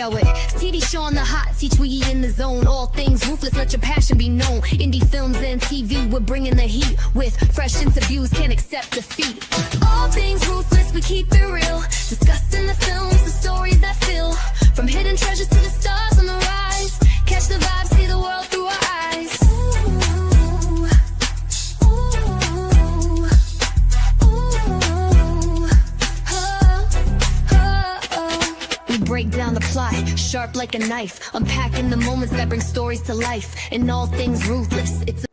Yo, it's TV show on the hot, teach we in the zone. All things ruthless, let your passion be known. Indie films and TV, we're bringing the heat. With fresh interviews, can't accept defeat. All things ruthless, we keep it real. Discussing the films, the stories that fill. From hidden treasures to the stars on the rise. Catch the vibe, see the world through our eyes. We break down the plot, sharp like a knife. Unpacking the moments that bring stories to life. In all things ruthless, it's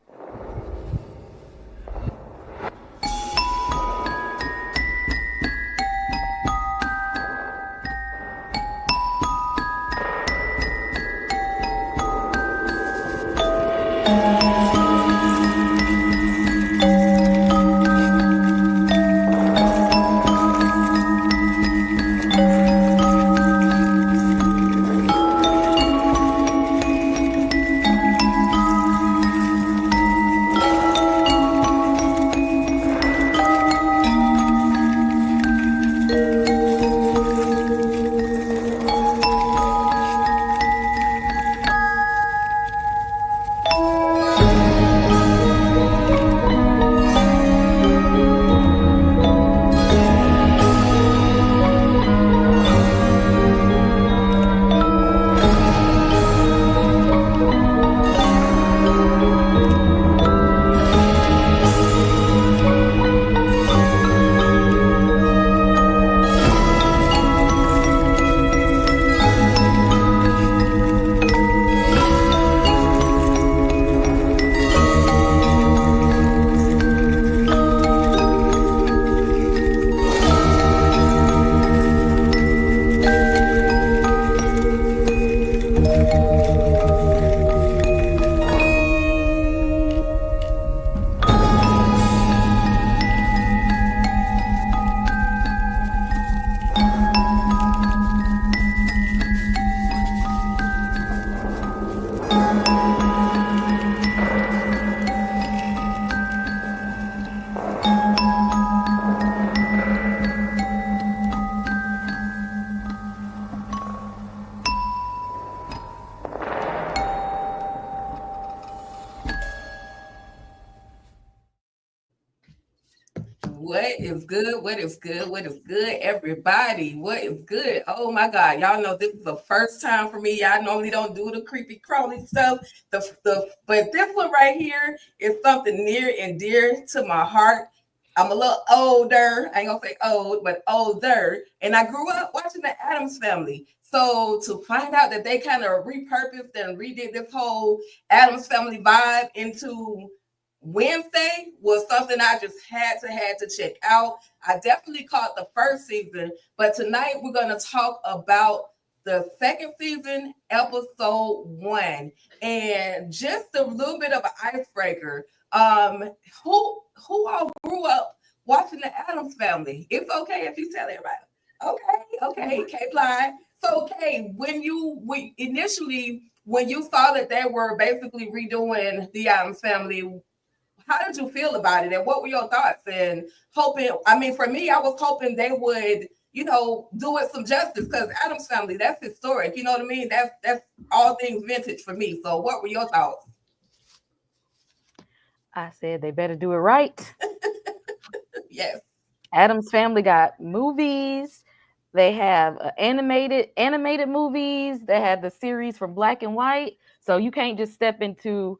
What is good? What is good? What is good, everybody? What is good? Oh my God. Y'all know this is the first time for me. Y'all normally don't do the creepy crawly stuff. But this one right here is something near and dear to my heart. I'm a little older. I ain't gonna say old, but older. And I grew up watching the Addams Family. So to find out that they kind of repurposed and redid this whole Addams Family vibe into Wednesday was something I just had to check out. I definitely caught the first season, but tonight we're going to talk about the second season, episode 1, and just a little bit of an icebreaker. Who all grew up watching the Addams Family? It's okay if you tell everybody. Okay, K-Ply. So, Kay, when you saw that they were basically redoing the Addams Family, how did you feel about it, and what were your thoughts? And hoping, I mean, for me, I was hoping they would, do it some justice, because Addams Family, that's historic. You know what I mean? That's all things vintage for me. So what were your thoughts? I said they better do it right. Yes. Addams Family got movies. They have animated movies. They have the series from Black and White. So you can't just step into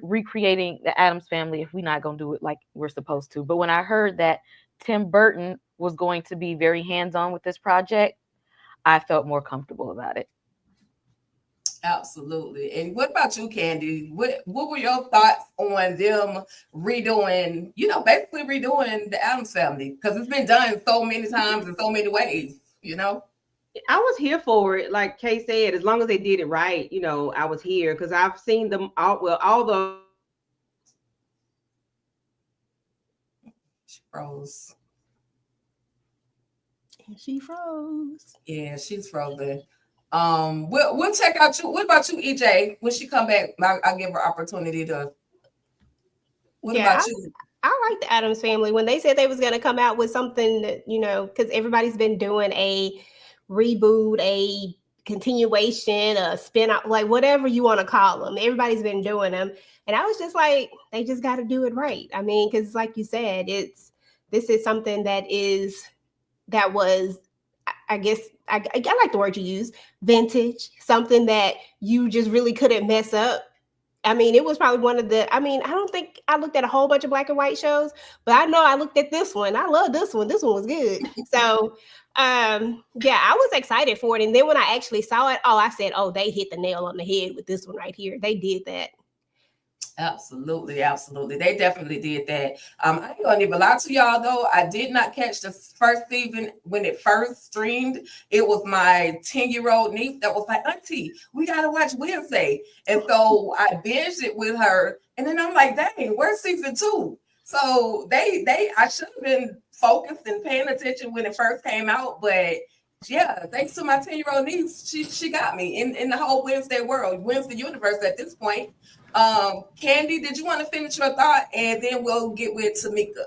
recreating the Addams Family if we're not going to do it like we're supposed to. But when I heard that Tim Burton was going to be very hands-on with this project, I felt more comfortable about it. Absolutely. And what about you, Candy? What were your thoughts on them redoing, basically redoing the Addams Family? Because it's been done so many times in so many ways, I was here for it. Like Kay said, as long as they did it right, I was here, because I've seen them all the. She froze. She froze. Yeah, she's frozen. We'll check out you. What about you, EJ? When she come back, I'll give her opportunity to. What about you? I like the Addams Family. When they said they was going to come out with something that, because everybody's been doing a reboot, a continuation, a spin-off, like whatever you want to call them. Everybody's been doing them. And I was just like, they just got to do it right. I mean, because like you said, this is something that was, I guess, I like the word you use, vintage, something that you just really couldn't mess up. I mean, it was probably one of the, I don't think I looked at a whole bunch of black and white shows, but I know I looked at this one. I love this one. This one was good. So, yeah, I was excited for it. And then when I actually saw it, I said, they hit the nail on the head with this one right here. They did that. Absolutely. They definitely did that. I ain't gonna even lie to y'all though. I did not catch the first season when it first streamed. It was my 10-year-old niece that was like, Auntie, we gotta watch Wednesday. And so I binged it with her. And then I'm like, dang, where's season 2? So I should have been focused and paying attention when it first came out, but yeah, thanks to my 10-year-old niece, she got me in the whole Wednesday world, Wednesday universe at this point. Candy, did you want to finish your thought, and then we'll get with Tamika?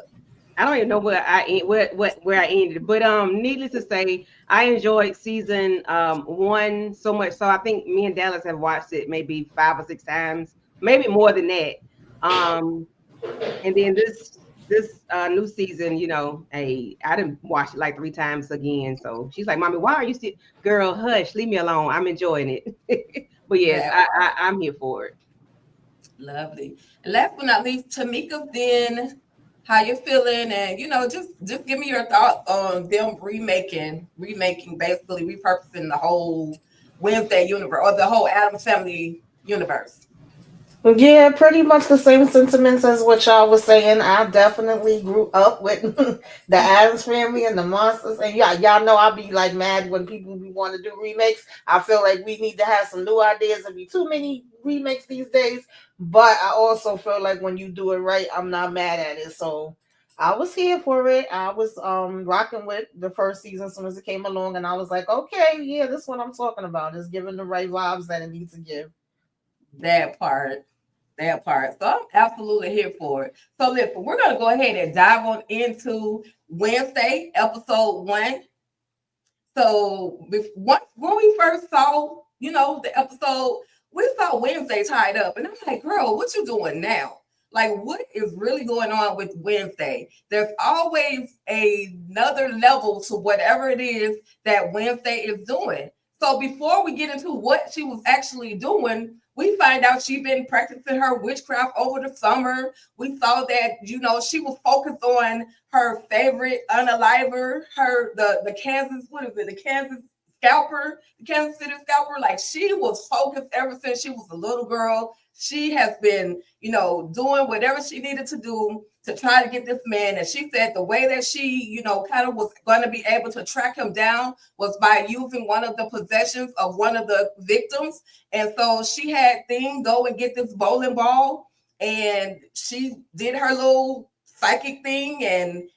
I don't even know where I ended, but needless to say, I enjoyed season 1 so much. So I think me and Dallas have watched it maybe 5 or 6 times, maybe more than that. And then this new season, I didn't watch it like 3 times again. So she's like, Mommy, why are you still? Girl, hush, leave me alone. I'm enjoying it. But yes, I'm here for it. Lovely. And last but not least, Tamika, then how you feeling? And just give me your thoughts on them remaking, basically repurposing the whole Wednesday universe or the whole Addams Family universe. Yeah, pretty much the same sentiments as what y'all was saying. I definitely grew up with the Addams Family and the Monsters. And y'all know I'll be like mad when people want to do remakes. I feel like we need to have some new ideas. There'll be too many remakes these days. But I also feel like when you do it right, I'm not mad at it. So I was here for it. I was rocking with the first season as soon as it came along. And I was like, okay, yeah, this is what I'm talking about. It's giving the right vibes that it needs to give. That part. So I'm absolutely here for it. So listen, we're going to go ahead and dive on into Wednesday, episode 1. So when we first saw, the episode, we saw Wednesday tied up. And I'm like, girl, what you doing now? Like, what is really going on with Wednesday? There's always another level to whatever it is that Wednesday is doing. So before we get into what she was actually doing, we find out she's been practicing her witchcraft over the summer. We saw that, she was focused on her favorite unaliver, the Kansas, the Kansas scalper, the Kansas City scalper. Like, she was focused ever since she was a little girl. She has been, doing whatever she needed to do to try to get this man. And she said the way that she, kind of was going to be able to track him down was by using one of the possessions of one of the victims. And so she had Thing go and get this bowling ball, and she did her little psychic thing. And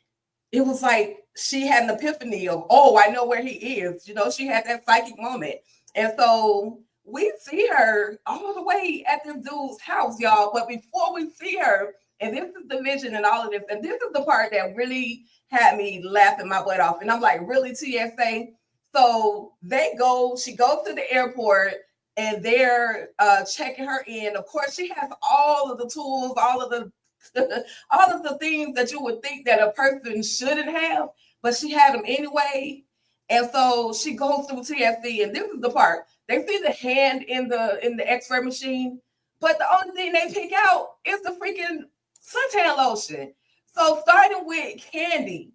it was like she had an epiphany of, I know where he is. She had that psychic moment. And so we see her all the way at this dude's house, y'all. But before we see her, and this is the vision and all of this, and this is the part that really had me laughing my butt off. And I'm like, really, TSA? So she goes to the airport, and they're checking her in. Of course, she has all of the tools, all of the things that you would think that a person shouldn't have, but she had them anyway. And so she goes through TSC, and this is the part. They see the hand in the X-ray machine, but the only thing they pick out is the freaking suntan lotion. So starting with Candy,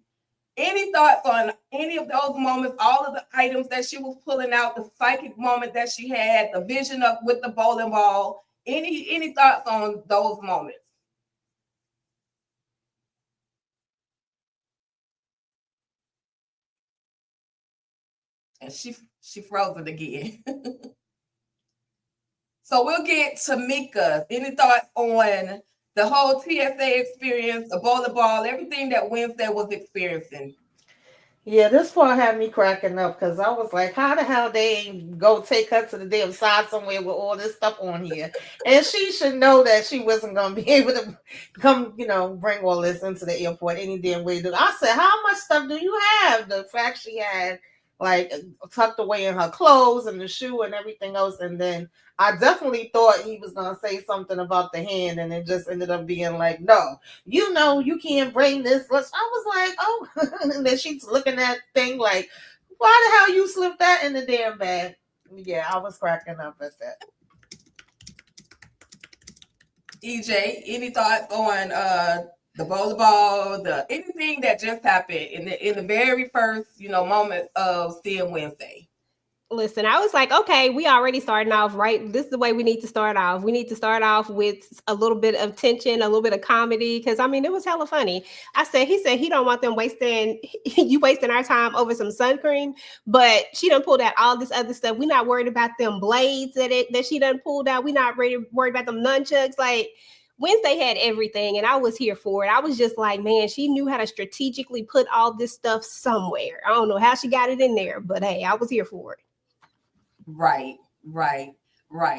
any thoughts on any of those moments, all of the items that she was pulling out, the psychic moment that she had, the vision of with the bowling ball, any thoughts on those moments? And she froze it again. So we'll get Tamika. Any thoughts on the whole TSA experience, the bowling ball, everything that Wednesday was experiencing? Yeah, this part had me cracking up because I was like, how the hell they ain't go take her to the damn side somewhere with all this stuff on here? And she should know that she wasn't going to be able to come, bring all this into the airport any damn way. I said, how much stuff do you have? The fact she had like tucked away in her clothes and the shoe and everything else. And then I definitely thought he was gonna say something about the hand, and it just ended up being like, no, you know, you can't bring this. I was like, oh, and then she's looking at thing like, why the hell you slipped that in the damn bag? Yeah, I was cracking up at that. EJ, any thoughts on the volleyball, the anything that just happened in the very first, moment of seeing Wednesday? Listen, I was like, okay, we already starting off right. This is the way we need to start off. We need to start off with a little bit of tension, a little bit of comedy, because I mean, it was hella funny. He said he don't want them wasting our time over some sun cream, but she done pulled out all this other stuff. We're not worried about them blades that she done pulled out. We're not worried about them nunchucks. Like Wednesday had everything, and I was here for it. I was just like, man, she knew how to strategically put all this stuff somewhere. I don't know how she got it in there, but hey, I was here for it. Right.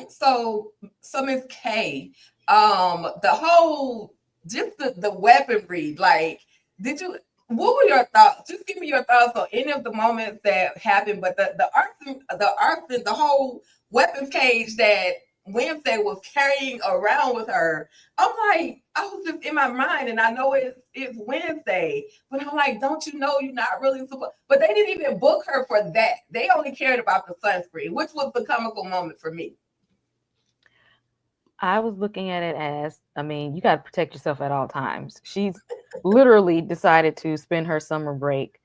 So Miss K, the whole just the weaponry, like, what were your thoughts? Just give me your thoughts on any of the moments that happened, but the arson, the whole weapons cage that Wednesday was carrying around with her. I'm like, I was just in my mind, and I know it's Wednesday, but I'm like, don't you know you're not really supposed? But they didn't even book her for that. They only cared about the sunscreen, which was the comical moment for me. I was looking at it as, I mean, you got to protect yourself at all times. She's literally decided to spend her summer break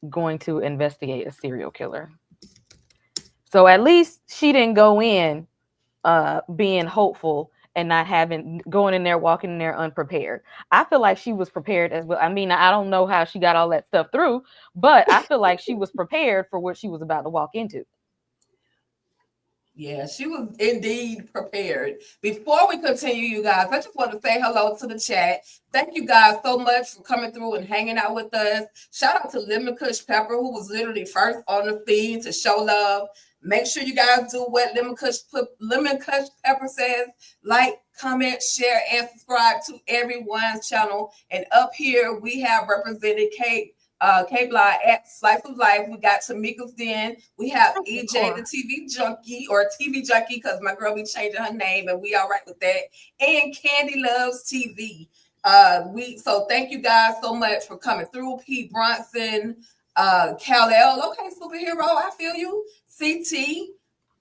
going to investigate a serial killer. So at least she didn't go in being hopeful and not going in there, walking in there unprepared. I feel like she was prepared as well. I mean, I don't know how she got all that stuff through, but I feel like she was prepared for what she was about to walk into. Yeah, she was indeed prepared. Before we continue, you guys, I just want to say hello to the chat. Thank you guys so much for coming through and hanging out with us. Shout out to Lemon Kush Pepper, who was literally first on the scene to show love. Make sure you guys do what Lemon Kush Pepper says. Like, comment, share, and subscribe to everyone's channel. And up here, we have represented K Block at Slice of Life. We got Tamika's Den. We have EJ, the TV junkie, or TV junkie, because my girl be changing her name, and we all right with that. And Candy Loves TV. So thank you guys so much for coming through. Pete Bronson, Kal-El, okay, superhero, I feel you. CT,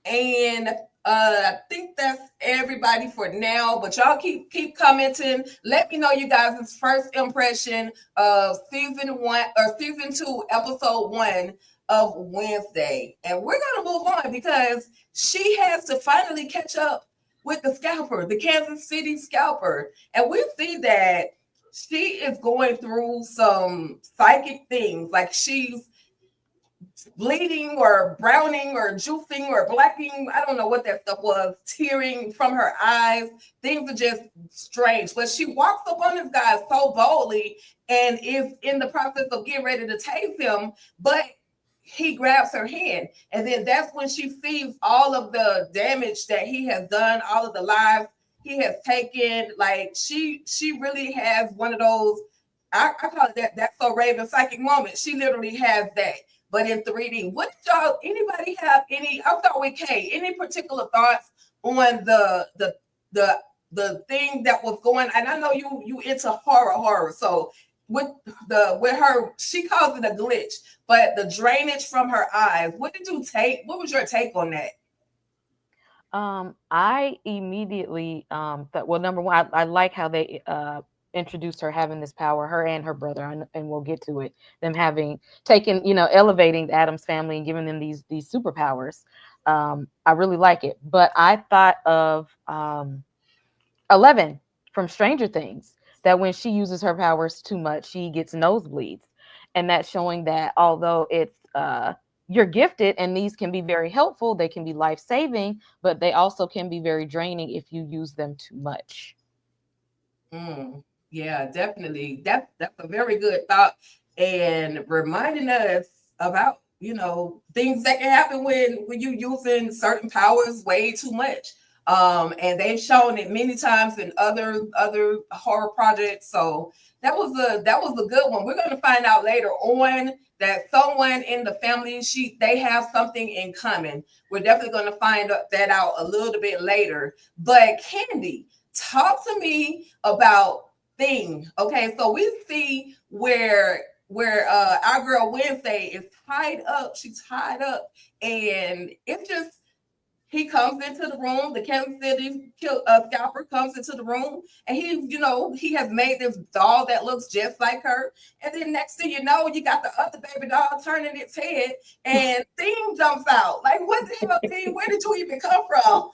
and I think that's everybody for now, but y'all keep commenting. Let me know you guys' first impression of season 2, episode 1 of Wednesday. And we're gonna move on because she has to finally catch up with the scalper, the Kansas City scalper. And we see that she is going through some psychic things, like she's bleeding or browning or juicing or blacking. I don't know what that stuff was, tearing from her eyes. Things are just strange. But she walks up on this guy so boldly and is in the process of getting ready to tase him, but he grabs her hand. And then that's when she sees all of the damage that he has done, all of the lives he has taken. Like she really has one of those, I call it that's so Raven psychic moment. She literally has that, but in 3D. What did y'all, anybody have I'll start with Kay, any particular thoughts on the thing that was going, and I know you into horror. So with her, she calls it a glitch, but the drainage from her eyes, what was your take on that? I immediately thought, well, number one, I like how they introduced her having this power, her and her brother, and we'll get to it, them having taken, elevating the Addams family and giving them these superpowers. I really like it. But I thought of 11 from Stranger Things, that when she uses her powers too much, she gets nosebleeds. And that's showing that although it's you're gifted and these can be very helpful, they can be life-saving, but they also can be very draining if you use them too much. Yeah, definitely. That's a very good thought, and reminding us about, things that can happen when you using certain powers way too much. And they've shown it many times in other horror projects. So that was a good one. We're gonna find out later on that someone in the family, they have something in common. We're definitely gonna find that out a little bit later. But Candy, talk to me about Thing. Okay, so we see where our girl Wednesday is tied up. She's tied up, and it's just he comes into the room. The Kansas City scalper comes into the room, and he has made this doll that looks just like her. And then next thing you know, you got the other baby doll turning its head, and Thing jumps out. Like, what the hell, Thing? Where did you even come from?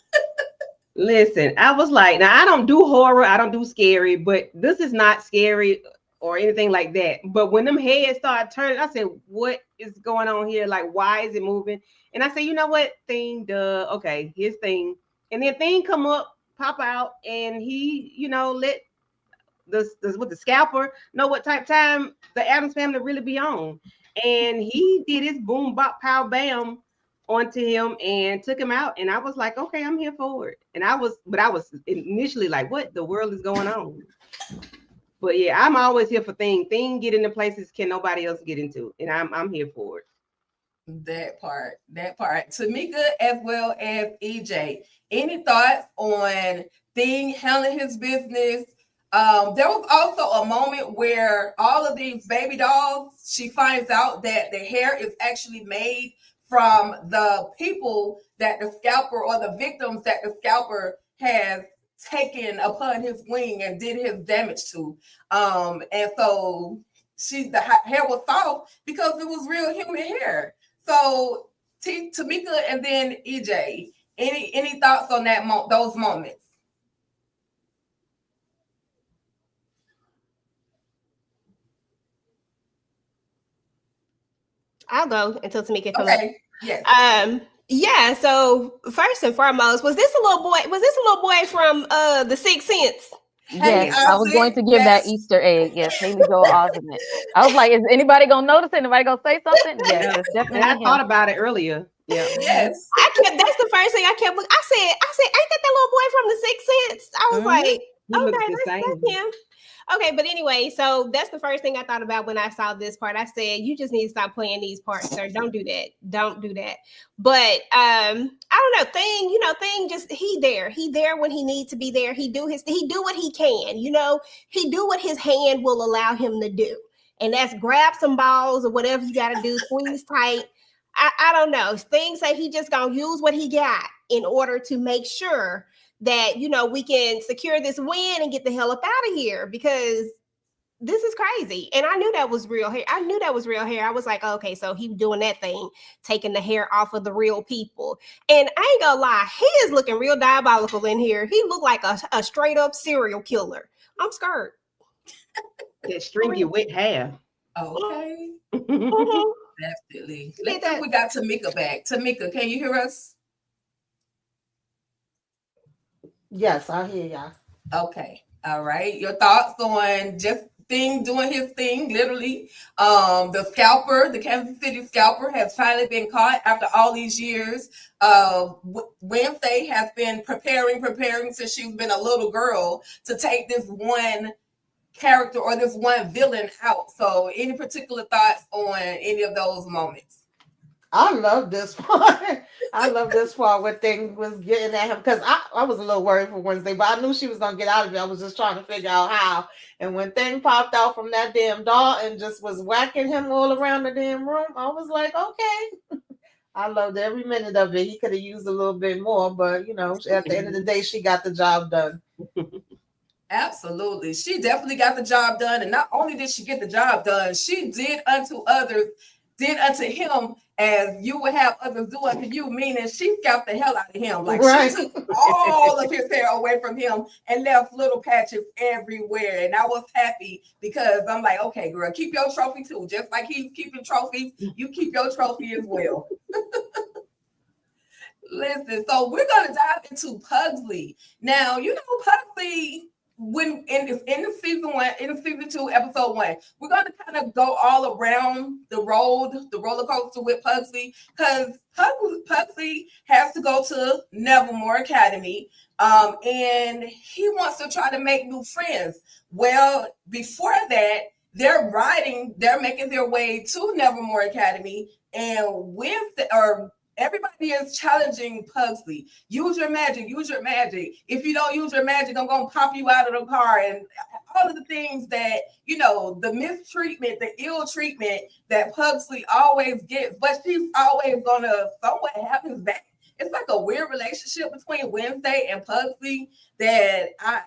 Listen, I was like, now I don't do horror, I don't do scary, but this is not scary or anything like that. But when them heads started turning, I said, what is going on here? Like, why is it moving? And I said, you know what? Thing, okay, here's Thing. And then Thing come up, pop out, and he, let the scalper know what type of time the Addams Family really be on. And he did his boom bop pow bam onto him and took him out. And I was like, okay, I'm here for it. And I was initially like, what the world is going on? But yeah, I'm always here for Thing. Thing get into places can nobody else get into, and I'm here for it. That part. Tamika as well as EJ. Any thoughts on Thing handling his business? There was also a moment where all of these baby dolls, she finds out that the hair is actually made from the people that the scalper or the victims that the scalper has taken upon his wing and did his damage to. And so the hair was soft because it was real human hair. So Tamika and then EJ, any thoughts on those moments? I'll go until Tamika comes Okay. up. Yes. Yeah. So first and foremost, was this a little boy from The Sixth Sense? Yes, I was going to give that Easter egg. Yes, Haley Joel Osment. I was like, is anybody gonna notice it? Anybody gonna say something? Yes, it's definitely. And I thought about it earlier. Yeah. Yes. That's the first thing I kept looking. I said, ain't that little boy from The Sixth Sense? I was like, okay, that's him. Okay, but anyway, so that's the first thing I thought about when I saw this part. I said, you just need to stop playing these parts, sir. Don't do that. Don't do that. But I don't know. Thing just he there when he needs to be there. He do what he can, he do what his hand will allow him to do. And that's grab some balls or whatever you gotta do, squeeze tight. I don't know. Things say he just gonna use what he got in order to make sure that we can secure this win and get the hell up out of here, because this is crazy. And I knew that was real hair. I was like, okay, so he doing that thing, taking the hair off of the real people. And I ain't gonna lie, he is looking real diabolical in here. He looked like a straight up serial killer. I'm scared. That stringy wet hair. Okay. Mhm. Definitely. Let's see if we got Tamika back. Tamika, can you hear us? Yes, I hear y'all. Okay. All right. Your thoughts on just Thing doing his thing, literally. The scalper, the Kansas City scalper, has finally been caught after all these years. Wednesday has been preparing since she's been a little girl to take this one character or this one villain out. So any particular thoughts on any of those moments? I love this part. I love this part where Thing was getting at him, because I was a little worried for Wednesday, but I knew she was going to get out of it. I was just trying to figure out how. And when Thing popped out from that damn doll and just was whacking him all around the damn room, I was like, okay. I loved every minute of it. He could have used a little bit more, but, at the end of the day, she got the job done. Absolutely. She definitely got the job done. And not only did she get the job done, she did unto him as you would have others do unto you, meaning she scalped the hell out of him. Like, right. She took all of his hair away from him and left little patches everywhere. And I was happy because I'm like, okay, girl, keep your trophy too. Just like he's keeping trophies, you keep your trophy as well. Listen, so we're going to dive into Pugsley. Now, Pugsley, when in the season 1, in season 2, episode 1, we're gonna kind of go all around the roller coaster with Pugsley, because Pugsley has to go to Nevermore Academy, and he wants to try to make new friends. Well, before that, they're making their way to Nevermore Academy, and everybody is challenging Pugsley. Use your magic. If you don't use your magic, I'm going to pop you out of the car. And all of the things that, the mistreatment, the ill treatment that Pugsley always gets, but she's always going to somewhat have his back. It's like a weird relationship between Wednesday and Pugsley that I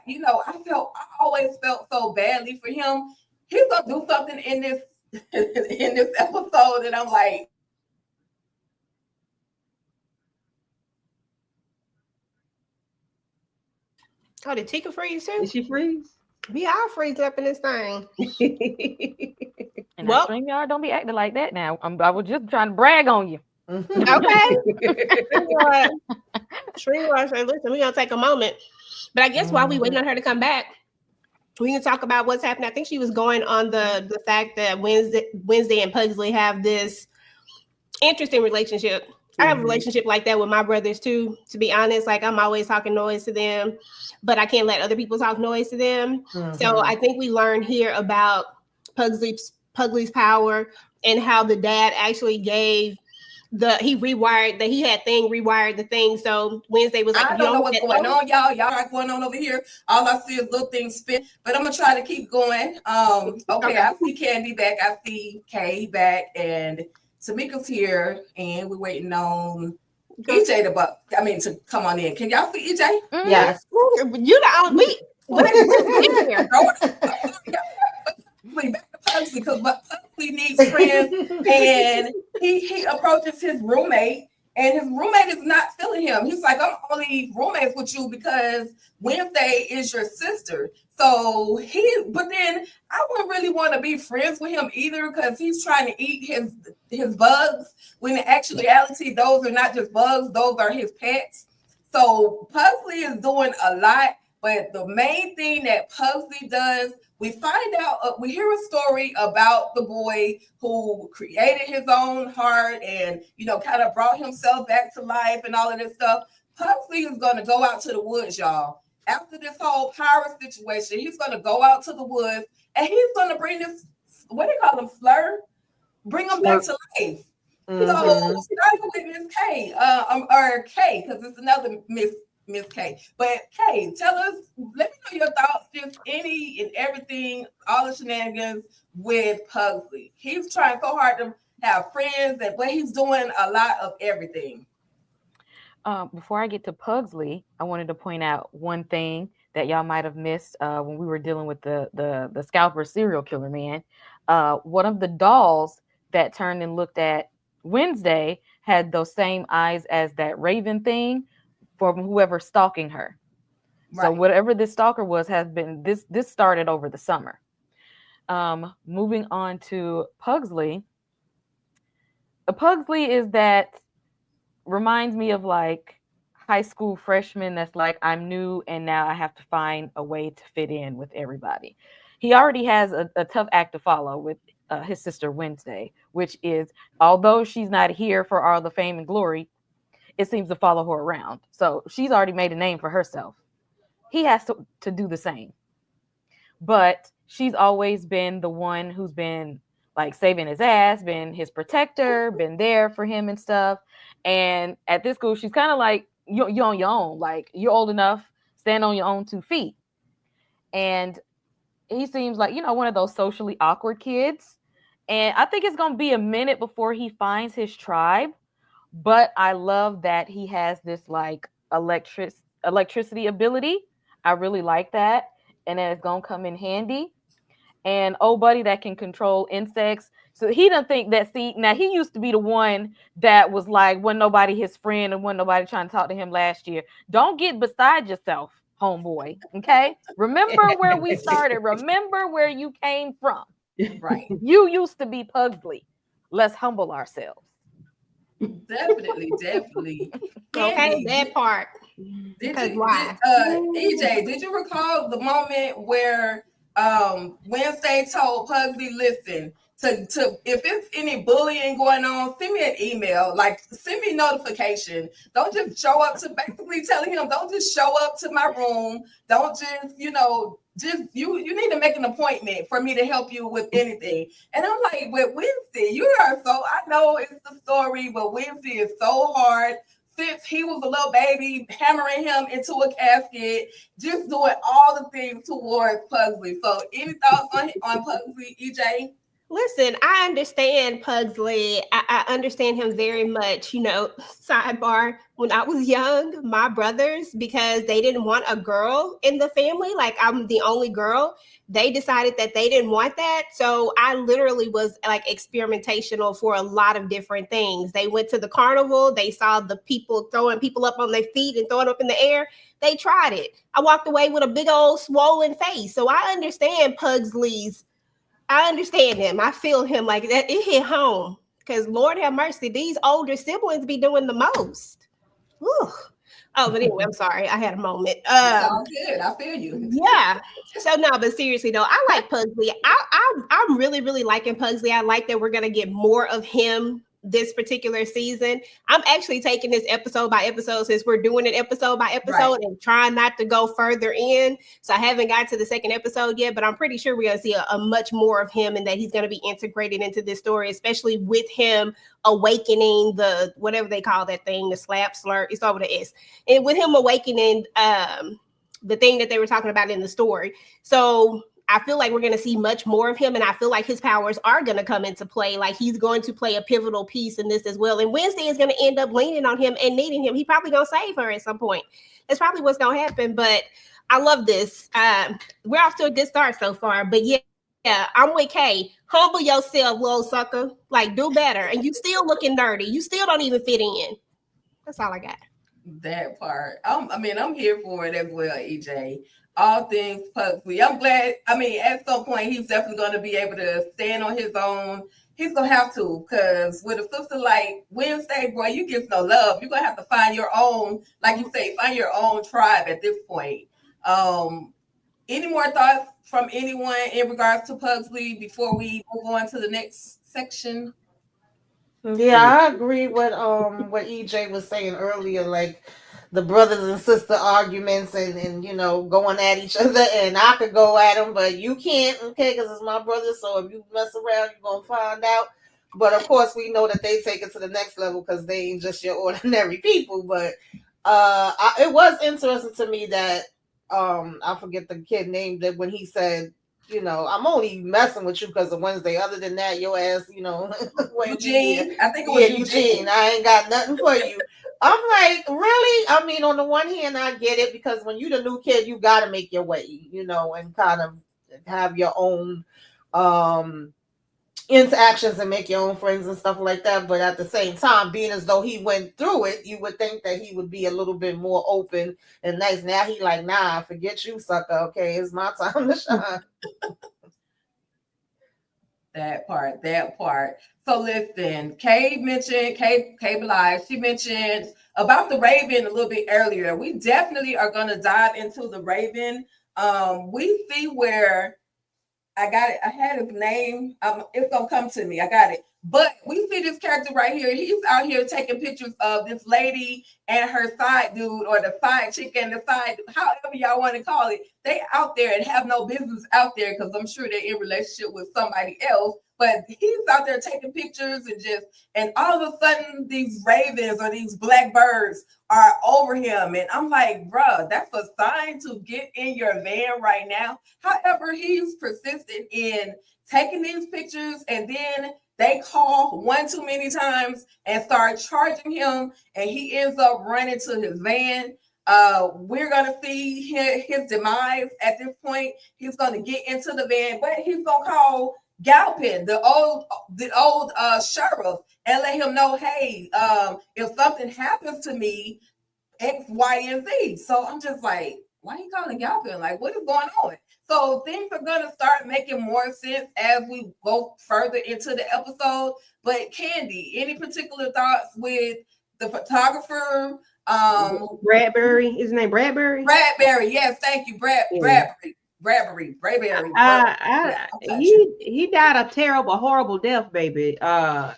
always felt so badly for him. He's going to do something in this episode, and I'm like, Oh, did Tika freeze too? Did she freeze? We all freeze up in this thing. And Well- StreamYard, don't be acting like that now. I was just trying to brag on you. Okay. StreamYard said, listen, we're going to take a moment. But I guess while we waiting on her to come back, we can talk about what's happening. I think she was going on the fact that Wednesday and Pugsley have this interesting relationship. I have a relationship like that with my brothers too, to be honest. Like, I'm always talking noise to them, but I can't let other people talk noise to them. So I think we learned here about Pugsley's power and how the dad actually gave rewired the thing. So Wednesday was like, I don't know what's going on, y'all. Y'all are going on over here. All I see is little things spin, but I'm gonna try to keep going. Okay. I see Candy back. I see Kay back, and Tamika's here, and we're waiting on EJ to come on in. Can y'all see EJ? Yes. You know, what is here? Because Pugsley needs friends, and he approaches his roommate, and his roommate is not feeling him. He's like, I'm only roommates with you because Wednesday is your sister. So but then I wouldn't really want to be friends with him either, because he's trying to eat his bugs, when in actuality, those are not just bugs, those are his pets. So Pugsley is doing a lot, but the main thing that Pugsley does, we find out, we hear a story about the boy who created his own heart and, kind of brought himself back to life and all of this stuff. Pugsley is going to go out to the woods, y'all. After this whole pirate situation, he's going to go out to the woods, and he's going to bring this, what do they call him, Fleur? Bring him back to life. So, starting with Miss K, or K, because it's another Miss K. But K, tell us, let me know your thoughts, just any and everything, all the shenanigans with Pugsley. He's trying so hard to have friends, but he's doing a lot of everything. Before I get to Pugsley, I wanted to point out one thing that y'all might have missed when we were dealing with the scalper serial killer man. One of the dolls that turned and looked at Wednesday had those same eyes as that Raven thing for whoever's stalking her. Right. So whatever this stalker was has been this started over the summer. Moving on to Pugsley. Pugsley is that reminds me of like high school freshman that's like, I'm new and now I have to find a way to fit in with everybody. He already has a tough act to follow with his sister Wednesday, which is, although she's not here for all the fame and glory, it seems to follow her around. So she's already made a name for herself. He has to do the same. But she's always been the one who's been like saving his ass, been his protector, been there for him and stuff. And at this school, she's kind of like, you're on your own. Like, you're old enough, stand on your own 2 feet. And he seems like, one of those socially awkward kids. And I think it's going to be a minute before he finds his tribe. But I love that he has this like electricity ability. I really like that. And then it's going to come in handy. And buddy that can control insects. So he doesn't think that, now he used to be the one that was like, wasn't nobody his friend and wasn't nobody trying to talk to him last year. Don't get beside yourself, homeboy. Okay. Remember where we started. Remember where you came from. Right. You used to be Pugsley. Let's humble ourselves. Definitely. Okay, that part. Because why? EJ, did you recall the moment where Wednesday told Pugsley, listen, to if it's any bullying going on, send me an email, like send me notification. Don't just show up to basically telling him, don't just show up to my room. Don't just, just you need to make an appointment for me to help you with anything. And I'm like, with Wednesday, you are so, I know it's the story, but Wednesday is so hard. Since he was a little baby, hammering him into a casket, just doing all the things towards Pugsley. So any thoughts on Pugsley, EJ? Listen, I understand Pugsley. I understand him very much. Sidebar, when I was young, my brothers, because they didn't want a girl in the family, like I'm the only girl, they decided that they didn't want that. So I literally was like experimentational for a lot of different things. They went to the carnival. They saw the people throwing people up on their feet and throwing up in the air. They tried it. I walked away with a big old swollen face. So I understand I understand him. I feel him like that. It hit home because Lord have mercy, these older siblings be doing the most. Whew. Oh, but anyway, I'm sorry. I had a moment. It's all good. I feel you. Yeah. So no, but seriously though, I like Pugsley. I'm really, really liking Pugsley. I like that we're gonna get more of him this particular season. I'm actually taking this episode by episode since we're doing it episode by episode and trying not to go further in. So I haven't got to the second episode yet, but I'm pretty sure we're going to see a much more of him and that he's going to be integrated into this story, especially with him awakening the, whatever they call that thing, the slur, it's over the S. And with him awakening the thing that they were talking about in the story. So I feel like we're going to see much more of him, and I feel like his powers are going to come into play. Like he's going to play a pivotal piece in this as well. And Wednesday is going to end up leaning on him and needing him. He probably going to save her at some point. That's probably what's going to happen. But I love this. We're off to a good start so far. But yeah, I'm with Kay. Humble yourself, little sucker. Like do better. And you still looking dirty. You still don't even fit in. That's all I got. That part. I'm here for it as well, EJ. All things Pugsley. I'm glad. At some point, he's definitely going to be able to stand on his own. He's going to have to, because with a sister like Wednesday, boy, you give no love. You're going to have to find your own, like you say, find your own tribe at this point. Any more thoughts from anyone in regards to Pugsley before we move on to the next section? Yeah, I agree with what EJ was saying earlier, like the brothers and sister arguments and going at each other, and I could go at them, but you can't, okay, because it's my brother. So if you mess around, you're gonna find out. But of course, we know that they take it to the next level because they ain't just your ordinary people. But it was interesting to me that I forget the kid name, that when he said, I'm only messing with you because of Wednesday. Other than that, your ass, Eugene. I think it was Eugene. I ain't got nothing for you. I'm like, really? On the one hand, I get it, because when you're the new kid, you got to make your way, and kind of have your own interactions and make your own friends and stuff like that. But at the same time, being as though he went through it, you would think that he would be a little bit more open and nice. Now he like, nah, forget you, sucker. Okay, it's my time to shine. That part. So listen, Kay Blige, she mentioned about the Raven a little bit earlier. We definitely are going to dive into the Raven. We see where I got it. I had his name. It's going to come to me. I got it. But we see this character right here. He's out here taking pictures of this lady and her side dude, or the side chick and the side, however y'all want to call it. They out there and have no business out there, because I'm sure they're in relationship with somebody else. But he's out there taking pictures and all of a sudden these ravens or these black birds are over him. And I'm like, bruh, that's a sign to get in your van right now. However, he's persistent in taking these pictures, and then they call one too many times and start charging him, and he ends up running to his van. We're going to see his demise at this point. He's going to get into the van, but he's going to call Galpin, the old sheriff, and let him know, hey, if something happens to me, X, Y, and Z. So I'm just like, why are you calling Galpin? Like, what is going on? So things are going to start making more sense as we go further into the episode. But Candy, any particular thoughts with the photographer, Bradbury, his name Bradbury. Bradbury. Yes, thank you, Yeah. Bradbury. He died a terrible, horrible death, baby. I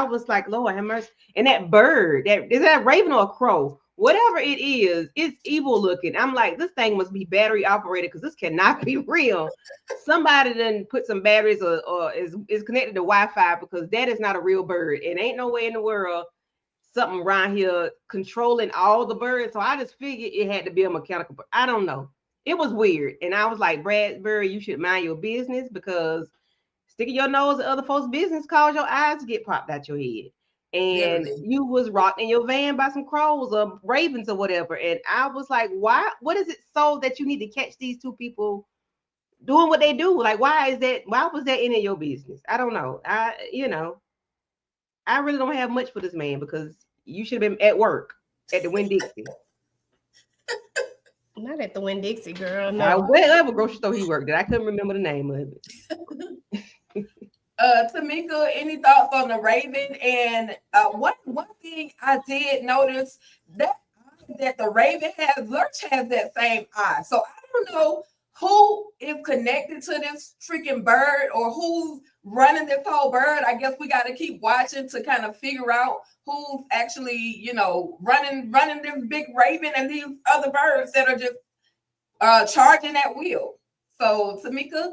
was like, Lord have mercy. And that bird, is that a raven or a crow? Whatever it is, it's evil looking. I'm like, this thing must be battery operated because this cannot be real. Somebody then put some batteries or is connected to Wi-Fi, because that is not a real bird. And ain't no way in the world something around here controlling all the birds. So I just figured it had to be a mechanical bird. I don't know. It was weird. And I was like, Bradbury, you should mind your business, because sticking your nose in other folks' business cause your eyes to get popped out your head. And you was rocked in your van by some crows or ravens or whatever. And I was like, why? What is it so that you need to catch these two people doing what they do? Like, why is that? Why was that in your business? I don't know. I really don't have much for this man, because you should have been at work at the Winn-Dixie. Not at the Winn-Dixie, girl. No. Whatever grocery store he worked at. I couldn't remember the name of it. Tamika, any thoughts on the Raven? And one thing I did notice that the Raven Lurch has that same eye. So I don't know who is connected to this freaking bird or who's running this whole bird. I guess we got to keep watching to kind of figure out who's actually, running this big raven and these other birds that are just charging at will. So, Tamika?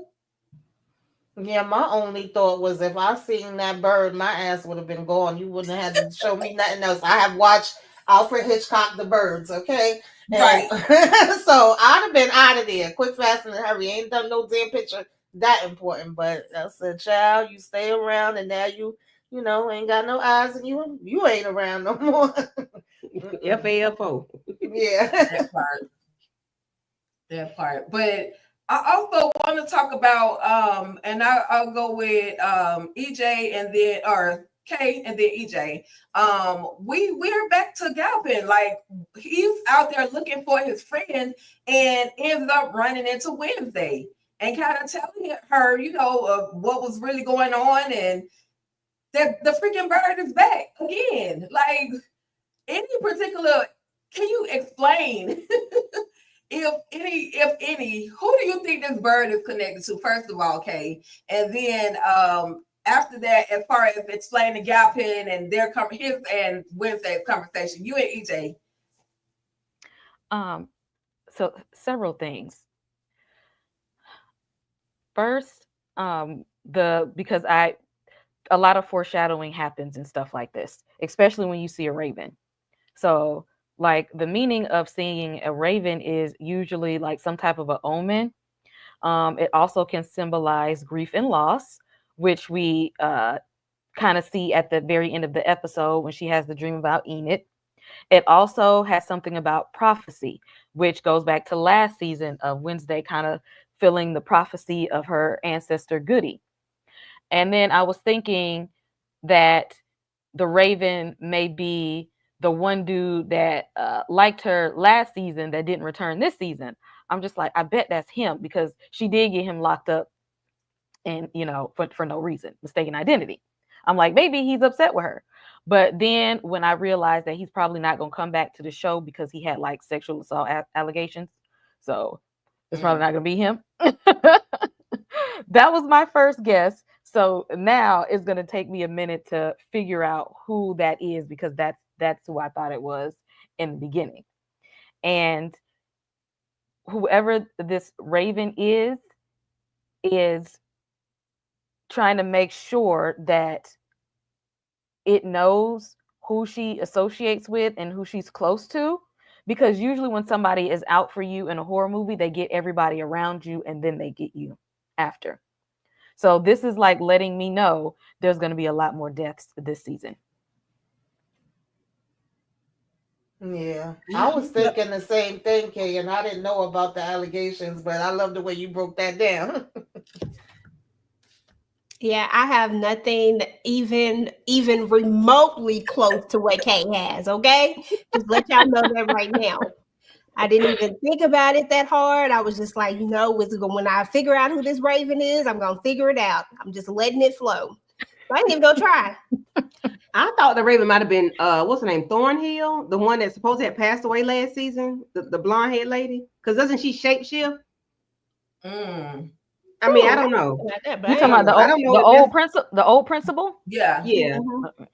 Yeah, my only thought was if I seen that bird, my ass would have been gone. You wouldn't have had to show me nothing else. I have watched Alfred Hitchcock, The Birds, okay? Right. So I'd have been out of there. Quick, fast, and hurry. Ain't done no damn picture that important. But I said, child, you stay around, and now you ain't got no eyes, and you ain't around no more. FAFO. Yeah. That part. But I also want to talk about, and I'll go with EJ and then, or K and then EJ. We're back to Galvin. Like, he's out there looking for his friend and ends up running into Wednesday and kind of telling her, what was really going on, and that the freaking bird is back again. Like, any particular, can you explain? If any, who do you think this bird is connected to? First of all, Kay, and then after that, as far as explaining Galpin and his and Wednesday's conversation, you and EJ. So several things. First, because a lot of foreshadowing happens and stuff like this, especially when you see a raven. So, like, the meaning of seeing a raven is usually like some type of an omen. It also can symbolize grief and loss, which we kind of see at the very end of the episode when she has the dream about Enid. It also has something about prophecy, which goes back to last season of Wednesday kind of filling the prophecy of her ancestor Goody. And then I was thinking that the raven may be the one dude that liked her last season that didn't return this season. I'm just like, I bet that's him, because she did get him locked up and, for no reason, mistaken identity. I'm like, maybe he's upset with her. But then when I realized that he's probably not going to come back to the show because he had like sexual assault allegations. So it's probably not going to be him. That was my first guess. So now it's going to take me a minute to figure out who that is, because that's who I thought it was in the beginning. And whoever this raven is trying to make sure that it knows who she associates with and who she's close to. Because usually when somebody is out for you in a horror movie, they get everybody around you and then they get you after. So this is like letting me know there's going to be a lot more deaths this season. Yeah, I was thinking the same thing, Kay, and I didn't know about the allegations, but I love the way you broke that down. Yeah, I have nothing even remotely close to what Kay has, okay? Just let y'all know that right now. I didn't even think about it that hard. I was just like, when I figure out who this raven is, I'm going to figure it out. I'm just letting it flow. So I ain't even going to try. I thought the Raven might have been what's her name, Thornhill, the one that's supposed to have passed away last season, the blonde haired lady. Because doesn't she shapeshift? Mm. I mean, I Ooh, don't know. about that, but You I talking ain't- about I don't know the if old principal? The old principal? Yeah. Yeah, Mhm.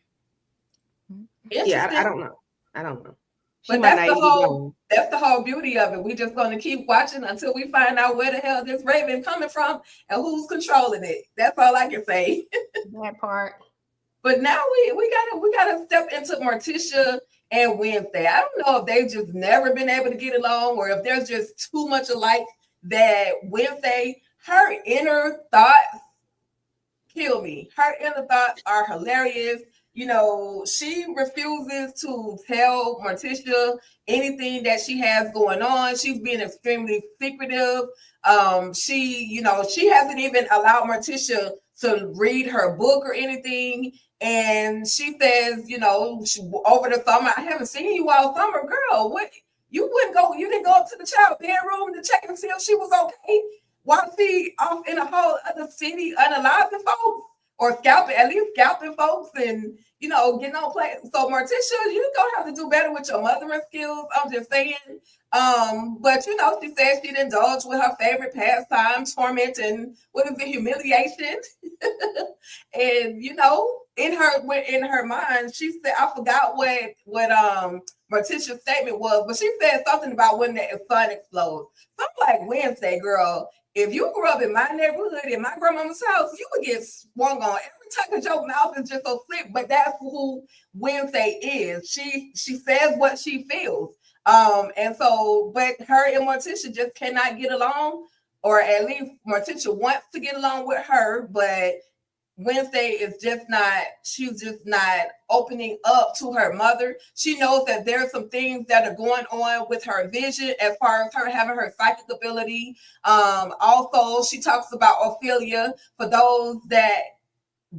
Interesting. I don't know. I don't know. She But might that's not the even be whole gone. that's the whole beauty of it. We just gonna keep watching until we find out where the hell this Raven coming from and who's controlling it. That's all I can say. That part. But now we gotta step into Morticia and Wednesday. I don't know if they've just never been able to get along or if there's just too much alike that Wednesday, her inner thoughts kill me. Her inner thoughts are hilarious. You know, she refuses to tell Morticia anything that she has going on. She's being extremely secretive. She hasn't even allowed Morticia to read her book or anything. And she says, over the summer, I haven't seen you all summer, girl. What you didn't go up to the child bedroom to check and see if she was okay while she off in a whole other city unaliving folks or at least scalping folks and getting on play. So Morticia, you gonna have to do better with your mothering skills. I'm just saying. But she said she'd indulge with her favorite pastime, torment and humiliation. And in her mind, she said, I forgot what Morticia's statement was, but she said something about when the sun explodes. So I'm like, Wednesday, girl, if you grew up in my neighborhood, in my grandmama's house, you would get swung on. Every time that your mouth is just so slick, but that's who Wednesday is. She says what she feels. And so, but her and Morticia just cannot get along, or at least Morticia wants to get along with her, but Wednesday she's just not opening up to her mother. She knows that there's some things that are going on with her vision as far as her having her psychic ability. Also, she talks about Ophelia. For those that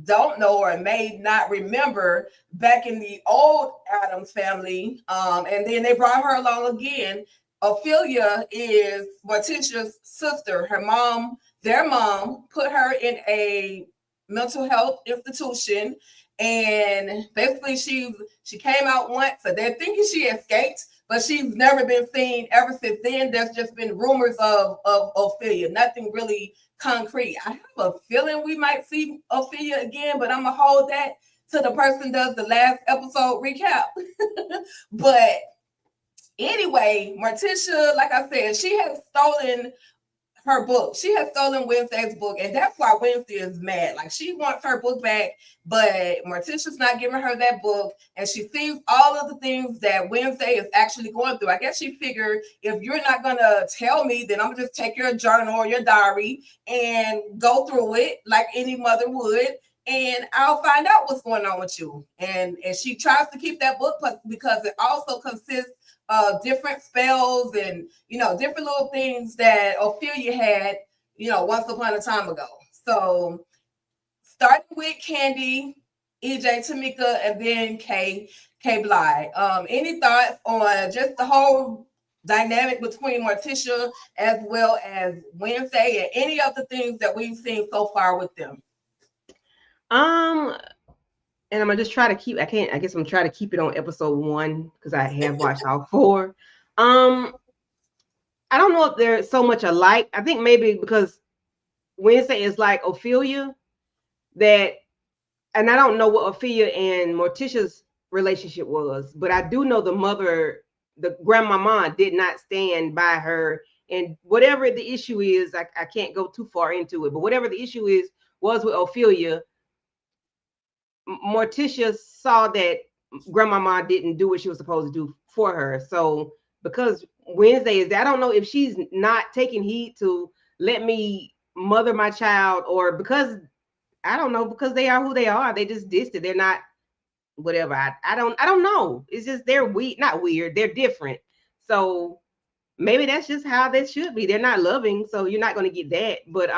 don't know or may not remember, back in the old Addams family, and then they brought her along again. Ophelia is Morticia's sister. Their mom put her in a mental health institution, and basically she came out once, so they're thinking she escaped, but she's never been seen ever since then. There's just been rumors of Ophelia, nothing really concrete. I have a feeling we might see Ophelia again, but I'm gonna hold that till the person does the last episode recap. But anyway, Morticia, like I said, she has stolen her book. She has stolen Wednesday's book, and that's why Wednesday is mad. Like, she wants her book back, but Morticia's not giving her that book, and she sees all of the things that Wednesday is actually going through. I guess she figured, if you're not gonna tell me, then I'm gonna just take your journal or your diary and go through it like any mother would, and I'll find out what's going on with you. And she tries to keep that book because it also consists different spells and different little things that Ophelia had once upon a time ago. So starting with Candy, EJ, Tamika, and then K Bly. Any thoughts on just the whole dynamic between Morticia as well as Wednesday and any of the things that we've seen so far with them? And I'm gonna just try to keep. I guess I'm trying to keep it on episode 1 because I have watched all 4. I don't know if they're so much alike. I think maybe because Wednesday is like Ophelia, and I don't know what Ophelia and Morticia's relationship was, but I do know the grandmama did not stand by her, and whatever the issue is, I can't go too far into it, but whatever the issue was with Ophelia, Morticia saw that grandmama didn't do what she was supposed to do for her. So because Wednesday is, I don't know if she's not taking heed to let me mother my child, or because I don't know, because they are who they are. They just distant. They're not whatever. I don't know. It's just they're not weird. They're different. So maybe that's just how they should be. They're not loving, so you're not going to get that. But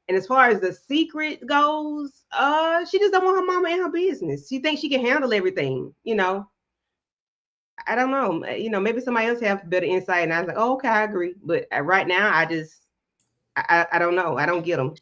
and as far as the secret goes, she just don't want her mama in her business. She thinks she can handle everything, I don't know. Maybe somebody else have better insight. And I was like, oh, okay, I agree. But right now, I don't know. I don't get them.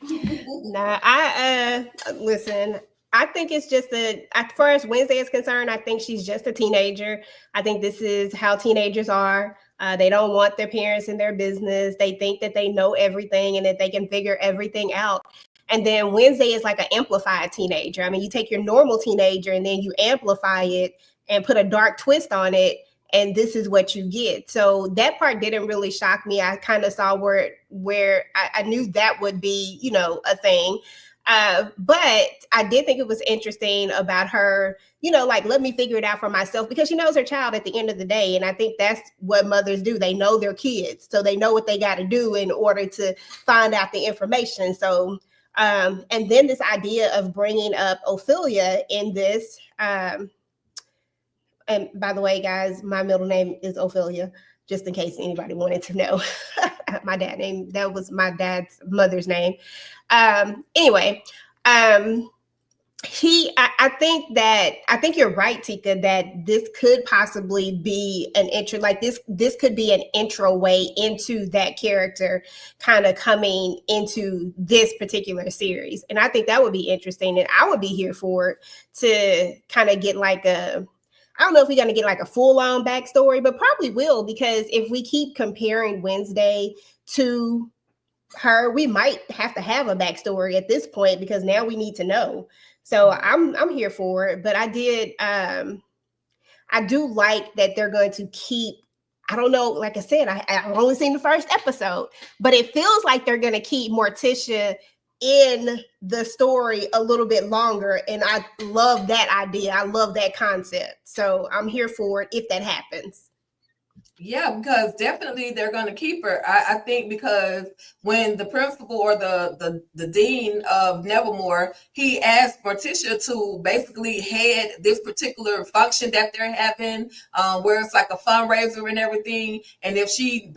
Nah, I listen. I think it's just as far as Wednesday is concerned, I think she's just a teenager. I think this is how teenagers are. They don't want their parents in their business. They think that they know everything and that they can figure everything out. And then Wednesday is like an amplified teenager. I mean, you take your normal teenager and then you amplify it and put a dark twist on it, and this is what you get. So that part didn't really shock me. I kind of saw where I knew that would be, you know, a thing. But I did think it was interesting about her, you know, like, let me figure it out for myself, because she knows her child at the end of the day. And I think that's what mothers do. They know their kids, so they know what they got to do in order to find out the information. So, and then this idea of bringing up Ophelia in this, and by the way, guys, my middle name is Ophelia, just in case anybody wanted to know. That was my dad's mother's name. Anyway, I think you're right, Tika, that this could possibly be an intro, like this could be an intro way into that character kind of coming into this particular series. And I think that would be interesting, and I would be here for it to kind of get like I don't know if we're going to get like a full-on backstory, but probably will, because if we keep comparing Wednesday to her, we might have to have a backstory at this point, because now we need to know. So I'm here for it. But I do like that they're going to keep, I don't know, like I said, I've only seen the first episode, but it feels like they're going to keep Morticia in the story a little bit longer. And I love that idea. I love that concept. So I'm here for it if that happens. Yeah, because definitely they're going to keep her. I think because when the principal or the dean of Nevermore, he asked Morticia to basically head this particular function that they're having, where it's like a fundraiser and everything. And if she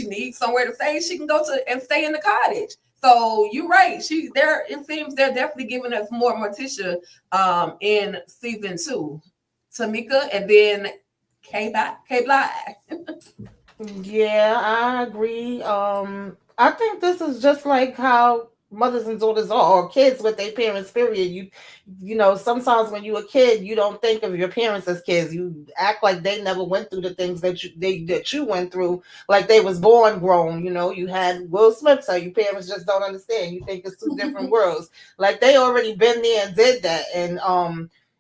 needs somewhere to stay, she can go to and stay in the cottage. So you're right. It seems they're definitely giving us more Morticia in season 2. Tamika, and then K-Bly. Yeah, I agree. I think this is just like how mothers and daughters are, or kids with their parents, period. You know, sometimes when you're a kid, you don't think of your parents as kids. You act like they never went through the things that you went through, like they was born grown. You know, you had Will Smith, so your parents just don't understand. You think it's two different worlds. Like they already been there and did that. And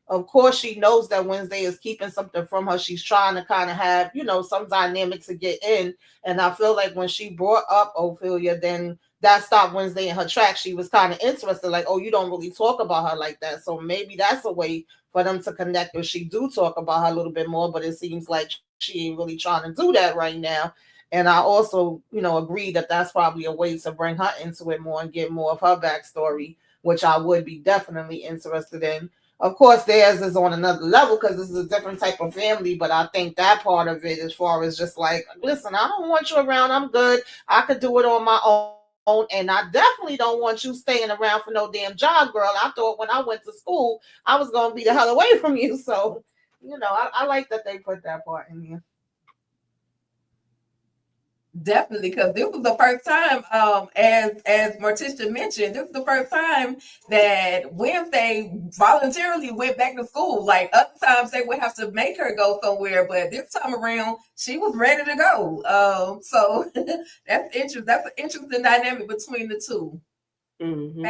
of course, she knows that Wednesday is keeping something from her. She's trying to kind of have, you know, some dynamics to get in. And I feel like when she brought up Ophelia, then that stopped Wednesday in her tracks. She was kind of interested, like, oh, you don't really talk about her like that. So maybe that's a way for them to connect, if she do talk about her a little bit more. But it seems like she ain't really trying to do that right now. And I also, you know, agree that that's probably a way to bring her into it more and get more of her backstory, which I would be definitely interested in. Of course, theirs is on another level because this is a different type of family, but I think that part of it, as far as just like, listen, I don't want you around. I'm good. I could do it on my own. And I definitely don't want you staying around for no damn job, girl. I thought when I went to school, I was going to be the hell away from you. So, you know, I like that they put that part in here. Definitely, because this was the first time, as Morticia mentioned, this was the first time that Wednesday voluntarily went back to school. Like other times, they would have to make her go somewhere, but this time around, she was ready to go. So that's interesting. That's an interesting dynamic between the two. Mm-hmm.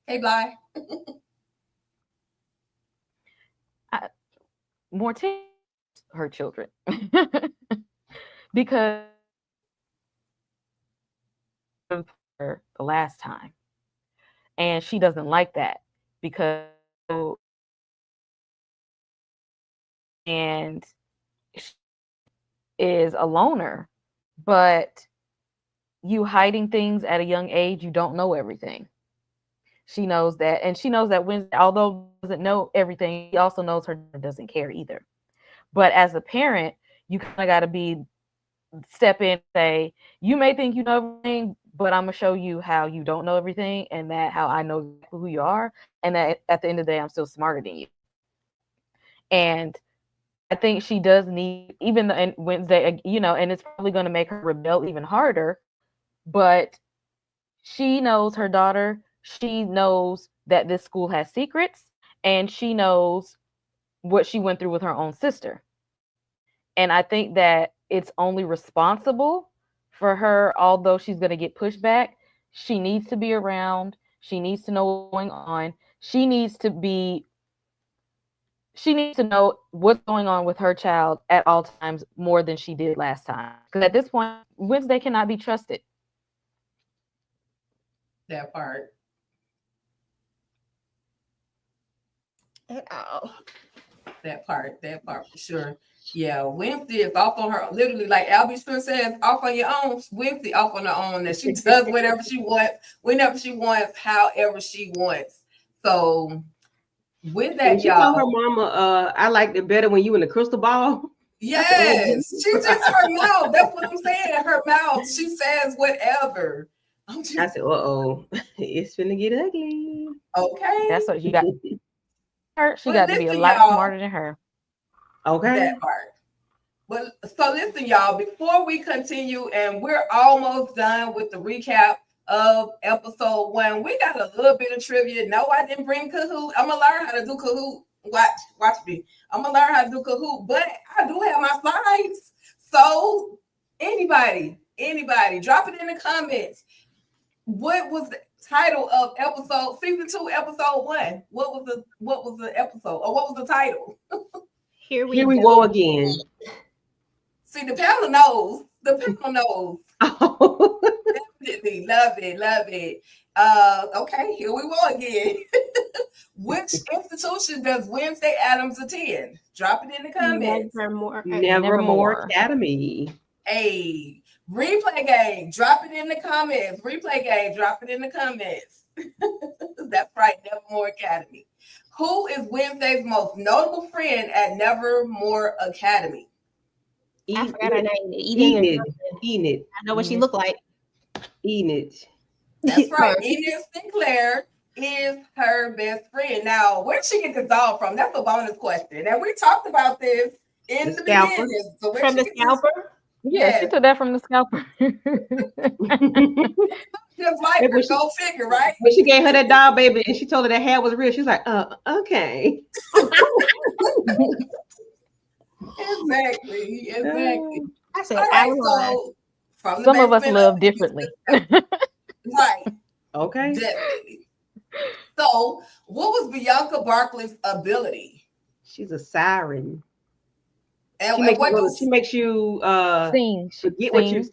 Hey, Bly. Morticia, her children, because the last time, and she doesn't like that because and she is a loner, but you hiding things at a young age, you don't know everything. She knows that, and she knows that Wednesday, although doesn't know everything, he also knows her doesn't care either. But as a parent, you kind of got to step in and say, you may think you know everything, but I'm gonna show you how you don't know everything, and that how I know who you are, and that at the end of the day, I'm still smarter than you. And I think she does need, even the Wednesday, you know, and it's probably going to make her rebel even harder, but She knows her daughter. She knows that this school has secrets, and she knows what she went through with her own sister. And I think that it's only responsible for her, although she's going to get pushed back, she needs to be around. She needs to know what's going on. She needs to know what's going on with her child at all times more than she did last time. Because at this point, Wednesday cannot be trusted. That part. At all. That part for sure. Yeah, Wednesday is off on her. Literally, like Albie Sure says, off on your own. Wednesday off on her own. That she does whatever she wants, whenever she wants, however she wants. So with that, She told her y'all. mama, I liked it better when you in the crystal ball. Yes, she just her mouth. That's what I'm saying. Her mouth. She says whatever. I'm just I said, uh-oh, it's finna get ugly. okay. That's what you got. Her, she But got to be a listen, lot y'all. smarter than her. Okay. That part. But so listen, y'all, before we continue, and we're almost done with the recap of episode 1, we got a little bit of trivia. No, I didn't bring Kahoot. I'm gonna learn how to do Kahoot. Watch me. I'm gonna learn how to do Kahoot, but I do have my slides. So anybody, drop it in the comments. What was the title of season 2, episode 1? What was the episode, or what was the title? Here we Here we go go again. See, the panel knows. The panel knows. Oh, Definitely love it. Okay, here we go again. Which institution does Wednesday Addams attend? Drop it in the comments. Nevermore. Nevermore Academy. A replay game. Drop it in the comments. Replay game. Drop it in the comments. That's right, Nevermore Academy. Who is Wednesday's most notable friend at Nevermore Academy? I forgot her name. Enid. Enid. I know what she looked like. Enid. That's right. Enid Sinclair is her best friend. Now, where'd she get this doll from? That's a bonus question. And we talked about this in the beginning. So From the scalper? Yeah, she took that from the scalper. Just like her, go figure, right? When she gave her that doll baby and she told her that hair was real, she's like, okay. Exactly. I said, All right, so from some of us live differently. Right. Okay. Definitely. So, what was Bianca Barkley's ability? She's a siren. And She makes you Sing. forget what you.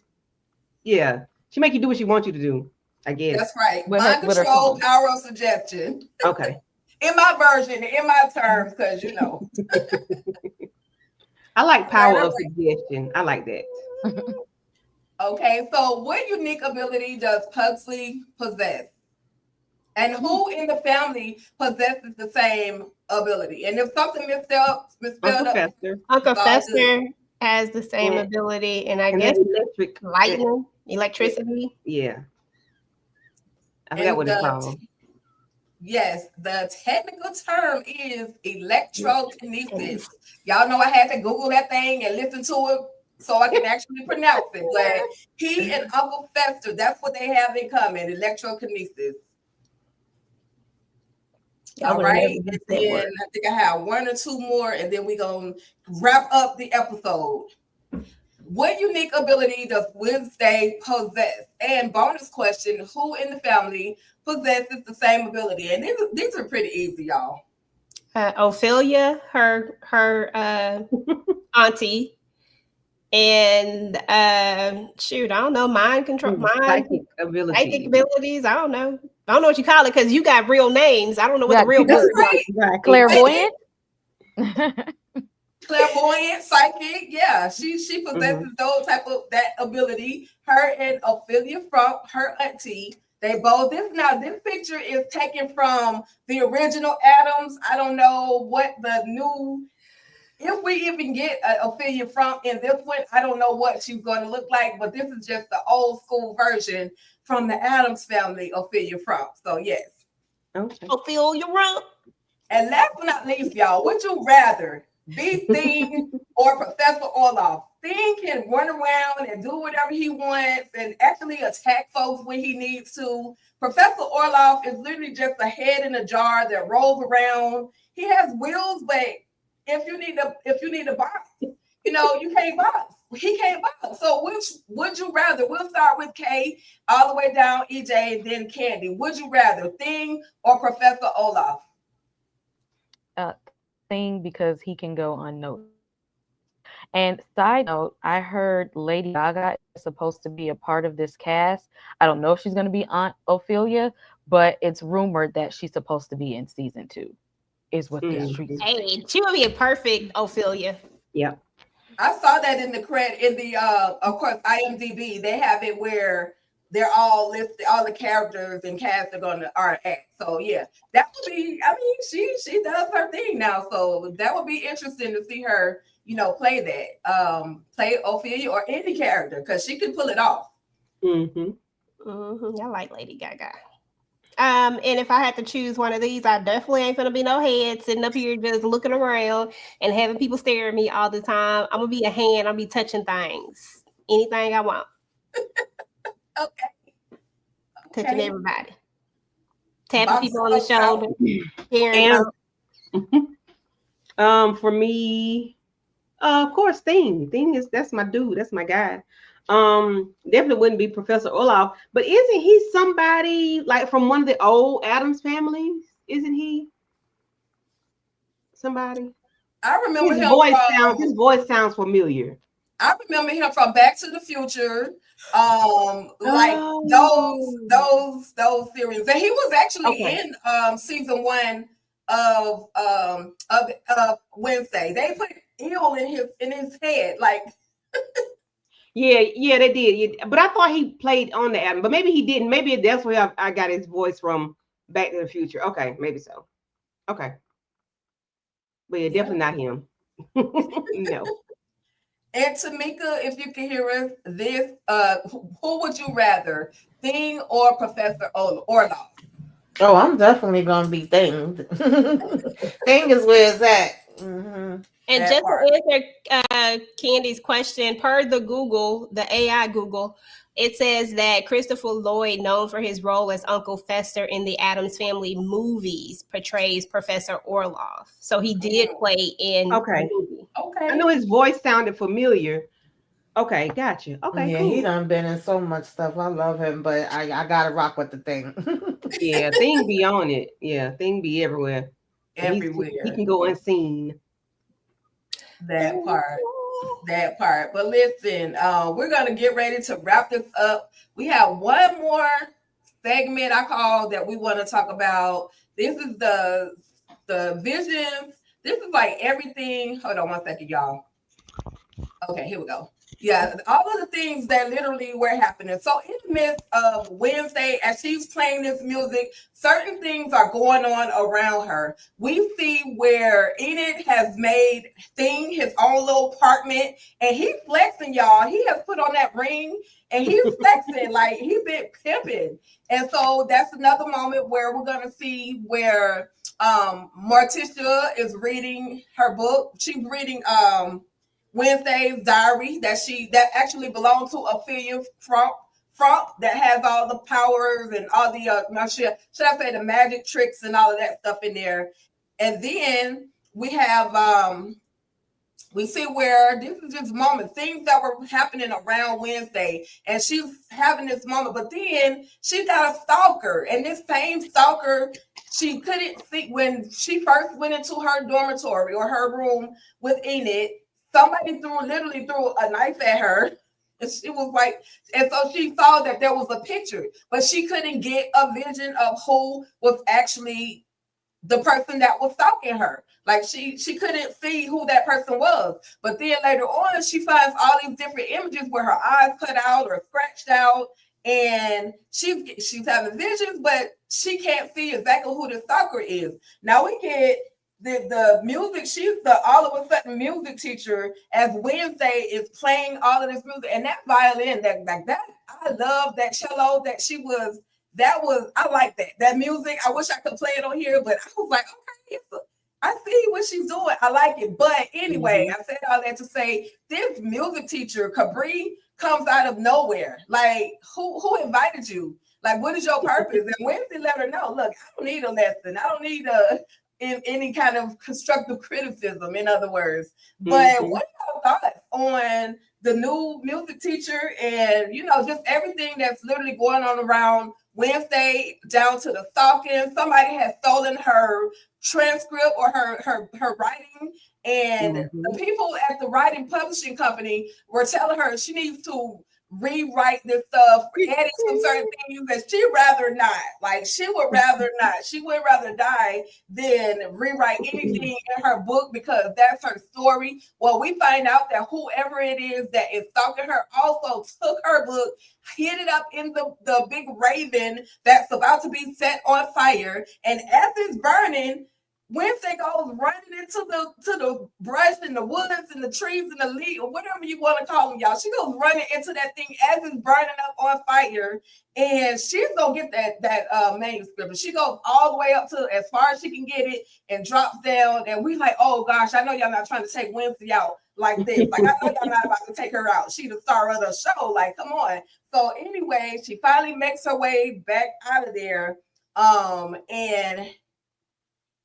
Yeah, she make you do what she wants you to do. I guess. That's right. With Mind her control, song. power of suggestion. Okay. In my version, in my terms, because you know. I like power of suggestion. I like that. Okay, so what unique ability does Pugsley possess? And who in the family possesses the same ability? And if something misspelled Uncle up, Fester. Uncle all Fester has the same Yeah. ability, and I And guess electric. lightning, electricity. Yeah. I forgot And what it's called. yes, the technical term is electrokinesis. Y'all know I had to Google that thing and listen to it so I can actually pronounce it. But he and Uncle Fester, that's what they have in common, electrokinesis. I All would right. never And use that then word. I think I have 1 or 2 more, and then we're going to wrap up the episode. What unique ability does Wednesday possess? And bonus question, who in the family possesses the same ability? And these are pretty easy, y'all. Ophelia, her auntie, and shoot, I don't know, mind control, Psychic ability. psychic abilities. I don't know what you call it because you got real names. I don't know what the real That's word is. right. Right. Clairvoyant. Clairvoyant, psychic, yeah. She possesses those type of that ability. Her and Ophelia Frump, her auntie, they both. This picture is taken from the original Addams. I don't know what the new. If we even get Ophelia Frump in this one, I don't know what she's going to look like. But this is just the old school version from the Addams family, Ophelia Frump. So yes. Okay. Ophelia Rump. And last but not least, y'all, would you rather be Thing or Professor Orloff? Thing can run around and do whatever he wants and actually attack folks when he needs to. Professor Orloff is literally just a head in a jar that rolls around. He has wheels, but if you need a box, you know, you can't box. He can't box. So which would you rather? We'll start with Kay all the way down EJ, then Candy. Would you rather Thing or Professor Olaf? Thing, because he can go unnoticed. And side note, I heard Lady Gaga is supposed to be a part of this cast. I don't know if she's going to be Aunt Ophelia, but it's rumored that she's supposed to be in season 2. Is what the streets. Hey, she would be a perfect Ophelia. Yeah. I saw that in the of course IMDb. They have it where they're all listed, all the characters and cast are act. So yeah, that would be. I mean, she does her thing now, so that would be interesting to see her, you know, play that, play Ophelia or any character because she could pull it off. I like Lady Gaga. And if I had to choose one of these, I definitely ain't gonna be no head sitting up here just looking around and having people stare at me all the time. I'm gonna be a hand. I'm gonna be touching things, anything I want. Okay. Touching everybody, tapping people on the shoulder. For me, of course, Thing that's my dude. That's my guy. Definitely wouldn't be Professor Olaf, but isn't he somebody like from one of the old Addams families? Isn't he somebody? I remember his voice sounds familiar. I remember him from Back to the Future, like those series. And he was actually in season 1 of Wednesday. They put eel in his head, like. Yeah, they did. Yeah. But I thought he played on the album, but maybe he didn't. Maybe that's where I got his voice from Back to the Future. Okay, maybe so. Okay. But yeah, definitely not him. No. And Tamika, if you can hear us, this who would you rather, Thing or Professor Orloff? Oh, I'm definitely gonna be Thing. Thing is where it's at. Mm-hmm. And just to answer Candy's question, per the AI Google, it says that Christopher Lloyd, known for his role as Uncle Fester in the Addams Family movies, portrays Professor Orloff. So he did play in the movie. Okay. I know his voice sounded familiar. Okay, gotcha. Okay, yeah, cool. He done been in so much stuff. I love him, but I gotta rock with the Thing. Yeah, Thing be on it. Yeah, Thing be everywhere. Everywhere. He can go unseen. That part. But listen, we're gonna get ready to wrap this up. We have one more segment I call that we want to talk about. This is the visions. This is like everything. Hold on one second, y'all. Okay, here we go. Yeah, all of the things that literally were happening. So in the midst of Wednesday, as she's playing this music, certain things are going on around her. We see where Enid has made Thing his own little apartment, and he's flexing, y'all. He has put on that ring, and he's flexing like he's been pimping. And so that's another moment where we're gonna see where Morticia is reading her book. She's reading Wednesday's diary that actually belongs to Ophelia Frump that has all the powers and all the should I say the magic tricks and all of that stuff in there. And then we have we see where this is just moment, things that were happening around Wednesday, and she's having this moment, but then she got a stalker, and this same stalker, she couldn't see when she first went into her dormitory or her room with Enid. Somebody literally threw a knife at her. And she was like, and so she saw that there was a picture, but she couldn't get a vision of who was actually the person that was stalking her. Like she couldn't see who that person was. But then later on, she finds all these different images where her eyes cut out or scratched out, and she's having visions, but she can't see exactly who the stalker is. Now we get the music, she's the all of a sudden music teacher as Wednesday is playing all of this music, and that violin, that I love that cello that she was, I like that music. I wish I could play it on here, but I was like, okay, I see what she's doing. I like it. But anyway, I said all that to say this music teacher, Cabri, comes out of nowhere. Like, who invited you? Like, what is your purpose? And Wednesday let her know, look, I don't need a lesson. I don't need any kind of constructive criticism, in other words. But what are your thoughts on the new music teacher and, you know, just everything that's literally going on around Wednesday down to the stalking? Somebody has stolen her transcript or her writing, and the people at the writing publishing company were telling her she needs to rewrite this stuff, edit some certain things that she rather not. Like, she would rather not. She would rather die than rewrite anything in her book because that's her story. Well, we find out that whoever it is that is stalking her also took her book, hid it up in the big raven that's about to be set on fire, and as it's burning, Wednesday goes running into the brush and the woods and the trees and the leaves, or whatever you want to call them, y'all. She goes running into that thing as it's burning up on fire, and she's gonna get that manuscript. And she goes all the way up to as far as she can get it and drops down. And we like, oh gosh, I know y'all not trying to take Wednesday out like this. Like, I know y'all not about to take her out. She's the star of the show. Like, come on. So anyway, she finally makes her way back out of there. And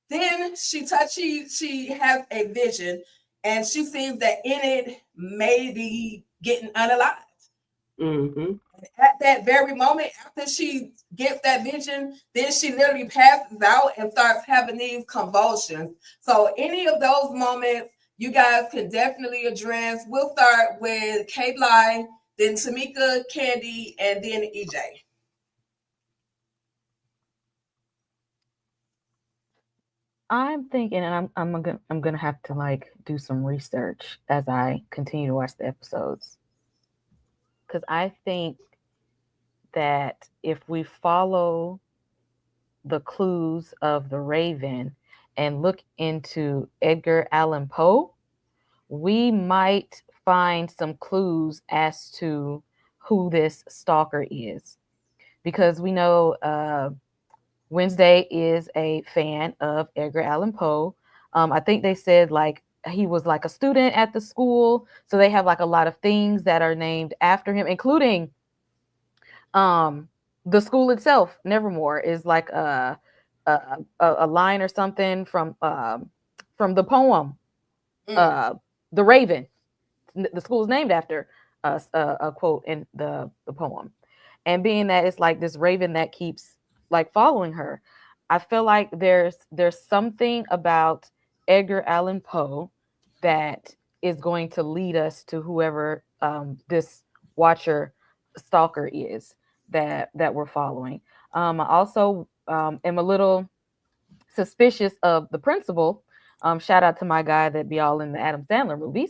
then she has a vision, and she sees that Enid may be getting unalived. At that very moment, after she gets that vision, then she literally passes out and starts having these convulsions. So any of those moments, you guys can definitely address. We'll start with K-Bly, then Tamika, Candy, and then EJ. I'm thinking, and I'm gonna have to like do some research as I continue to watch the episodes, because I think that if we follow the clues of the Raven and look into Edgar Allan Poe, we might find some clues as to who this stalker is, because we know Wednesday is a fan of Edgar Allan Poe. I think they said like he was like a student at the school, so they have like a lot of things that are named after him, including the school itself. Nevermore is like a line or something from the poem, The Raven. The school is named after a quote in the poem, and being that it's like this raven that keeps like following her, I feel like there's something about Edgar Allan Poe that is going to lead us to whoever this watcher stalker is that we're following. I also am a little suspicious of the principal. Shout out to my guy that be all in the Adam Sandler movies.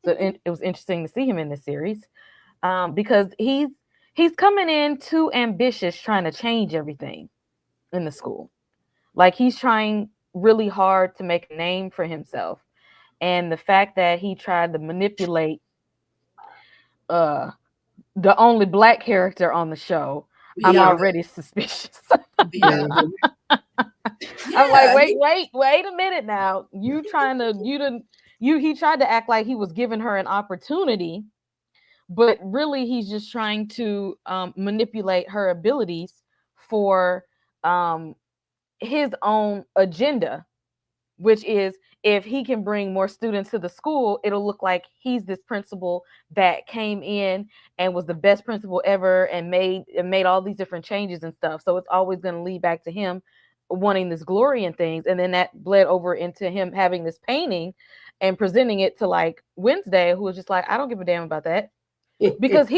So it was interesting to see him in this series because he's coming in too ambitious, trying to change everything in the school. Like, he's trying really hard to make a name for himself. And the fact that he tried to manipulate the only Black character on the show, I'm already suspicious. I'm like, wait a minute now. He tried to act like he was giving her an opportunity, but really he's just trying to manipulate her abilities for his own agenda, which is if he can bring more students to the school, it'll look like he's this principal that came in and was the best principal ever and made all these different changes and stuff. So it's always going to lead back to him wanting this glory and things. And then that bled over into him having this painting and presenting it to like Wednesday, who was just like, I don't give a damn about that. Because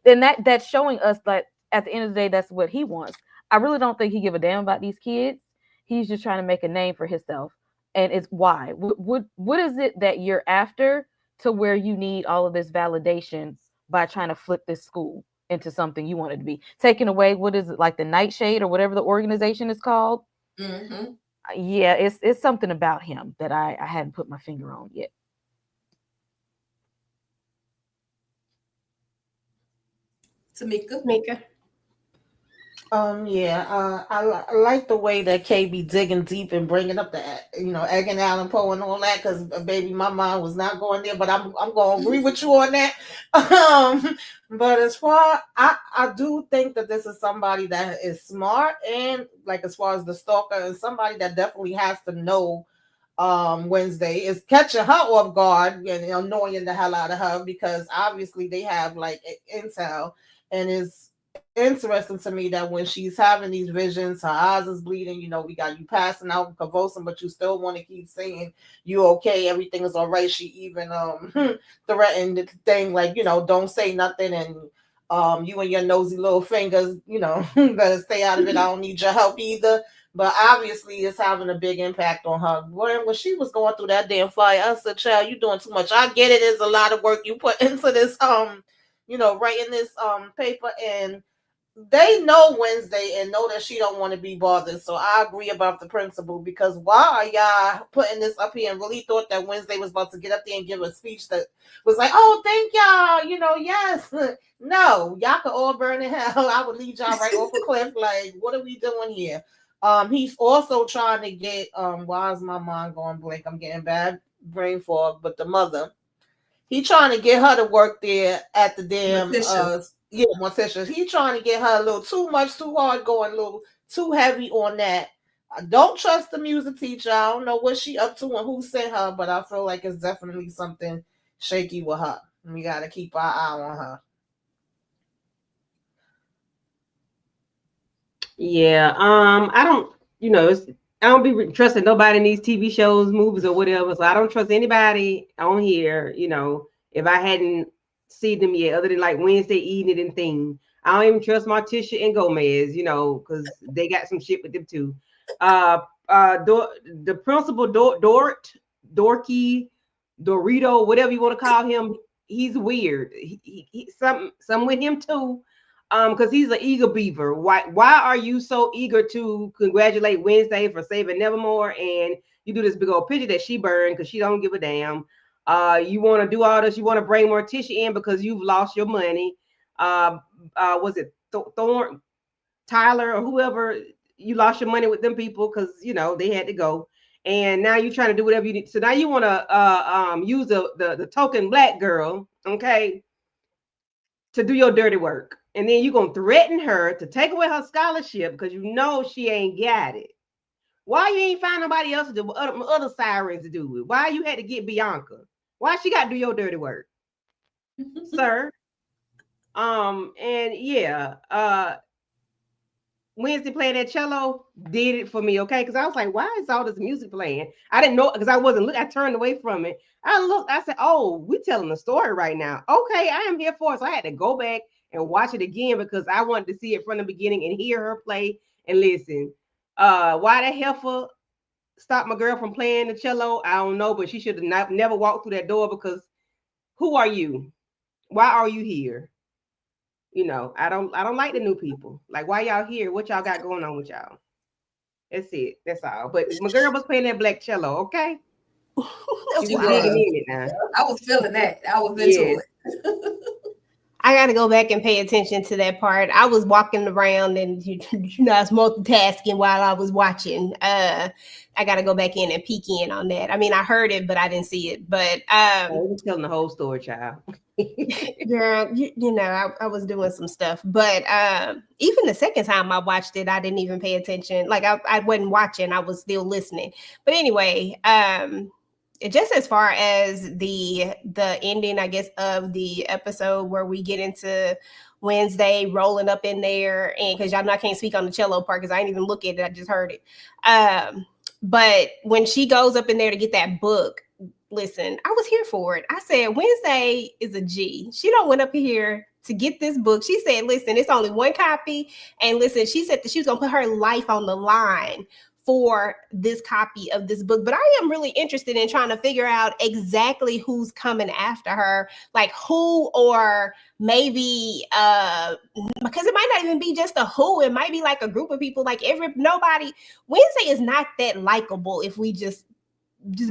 that's showing us that at the end of the day, that's what he wants. I really don't think he give a damn about these kids. He's just trying to make a name for himself. And it's why. What is it that you're after to where you need all of this validation by trying to flip this school into something you want it to be? Taking away, what is it, like the Nightshade or whatever the organization is called? Mm-hmm. Yeah, it's something about him that I hadn't put my finger on yet. Tamika. I like the way that K be digging deep and bringing up the, Edgar Allan Poe and all that, because baby, my mind was not going there, but I'm going to agree with you on that. But as far, I do think that this is somebody that is smart, and like as far as the stalker, and somebody that definitely has to know Wednesday is catching her off guard and annoying the hell out of her, because obviously they have like intel, and it's interesting to me that when she's having these visions, her eyes is bleeding, we got you passing out and convulsing, but you still want to keep saying you okay, everything is all right. She even threatened the thing like, don't say nothing, and you and your nosy little fingers, better stay out of it. I don't need your help either. But obviously, it's having a big impact on her. When she was going through that damn fire, I said, "Child, you doing too much." I get it; it's a lot of work you put into this, writing this paper, and they know Wednesday and know that she don't want to be bothered. So I agree about the principle, because why are y'all putting this up here and really thought that Wednesday was about to get up there and give a speech that was like, "Oh, thank y'all," yes. No, y'all could all burn in hell. I would lead y'all right off a cliff. Like, what are we doing here? He's also trying to get why is my mind going blank? I'm getting bad brain fog, but the mother, he trying to get her to work there at the damn Morticia. He trying to get her a little too much, too hard going, a little too heavy on that. I don't trust the music teacher. I don't know what she up to and who sent her, but I feel like it's definitely something shaky with her. We got to keep our eye on her. Yeah, I don't, I don't be trusting nobody in these TV shows, movies, or whatever. So I don't trust anybody on here. If I hadn't seen them yet, other than like Wednesday evening and thing, I don't even trust Morticia and Gomez. Because they got some shit with them too. The principal Dorky, Dorito, whatever you want to call him, he's weird. He some with him too. Because he's an eager beaver. Why are you so eager to congratulate Wednesday for saving Nevermore, and you do this big old picture that she burned because she don't give a damn? You want to do all this? You want to bring Morticia in because you've lost your money? Was it Thorne, Tyler, or whoever? You lost your money with them people because they had to go, and now you're trying to do whatever you need. So now you want to use the token black girl, okay, to do your dirty work. And then you're going to threaten her to take away her scholarship because she ain't got it. Why you ain't find nobody else to do other sirens to do it? Why you had to get Bianca? Why she got to do your dirty work? Sir? And yeah, Wednesday playing that cello did it for me, okay? Because I was like, why is all this music playing? I didn't know, because I wasn't looking. I turned away from it. I looked, I said, oh, we're telling a story right now. Okay, I am here for it. So I had to go back and watch it again because I wanted to see it from the beginning and hear her play and listen. Why the heifer stopped my girl from playing the cello, I don't know, but she should have never walked through that door, because who are you? Why are you here? I don't like the new people. Like, why y'all here? What y'all got going on with y'all? That's it. That's all. But my girl was playing that black cello, okay? She was digging in it now. I was feeling that. I was into it. I got to go back and pay attention to that part. I was walking around and I was multitasking while I was watching. I got to go back in and peek in on that. I mean, I heard it, but I didn't see it. But I was telling the whole story, child. Girl, I was doing some stuff. But even the second time I watched it, I didn't even pay attention. Like I wasn't watching. I was still listening. But anyway, just as far as the ending, I guess, of the episode where we get into Wednesday rolling up in there, and because y'all know I can't speak on the cello part because I didn't even look at it, I just heard it. But when she goes up in there to get that book, listen, I was here for it. I said, Wednesday is a G. She don't went up here to get this book. She said, listen, it's only one copy. And listen, she said that she was going to put her life on the line for this copy of this book. But I am really interested in trying to figure out exactly who's coming after her, like who, or maybe because it might not even be just a who, it might be like a group of people, like nobody. Wednesday is not that likable if we just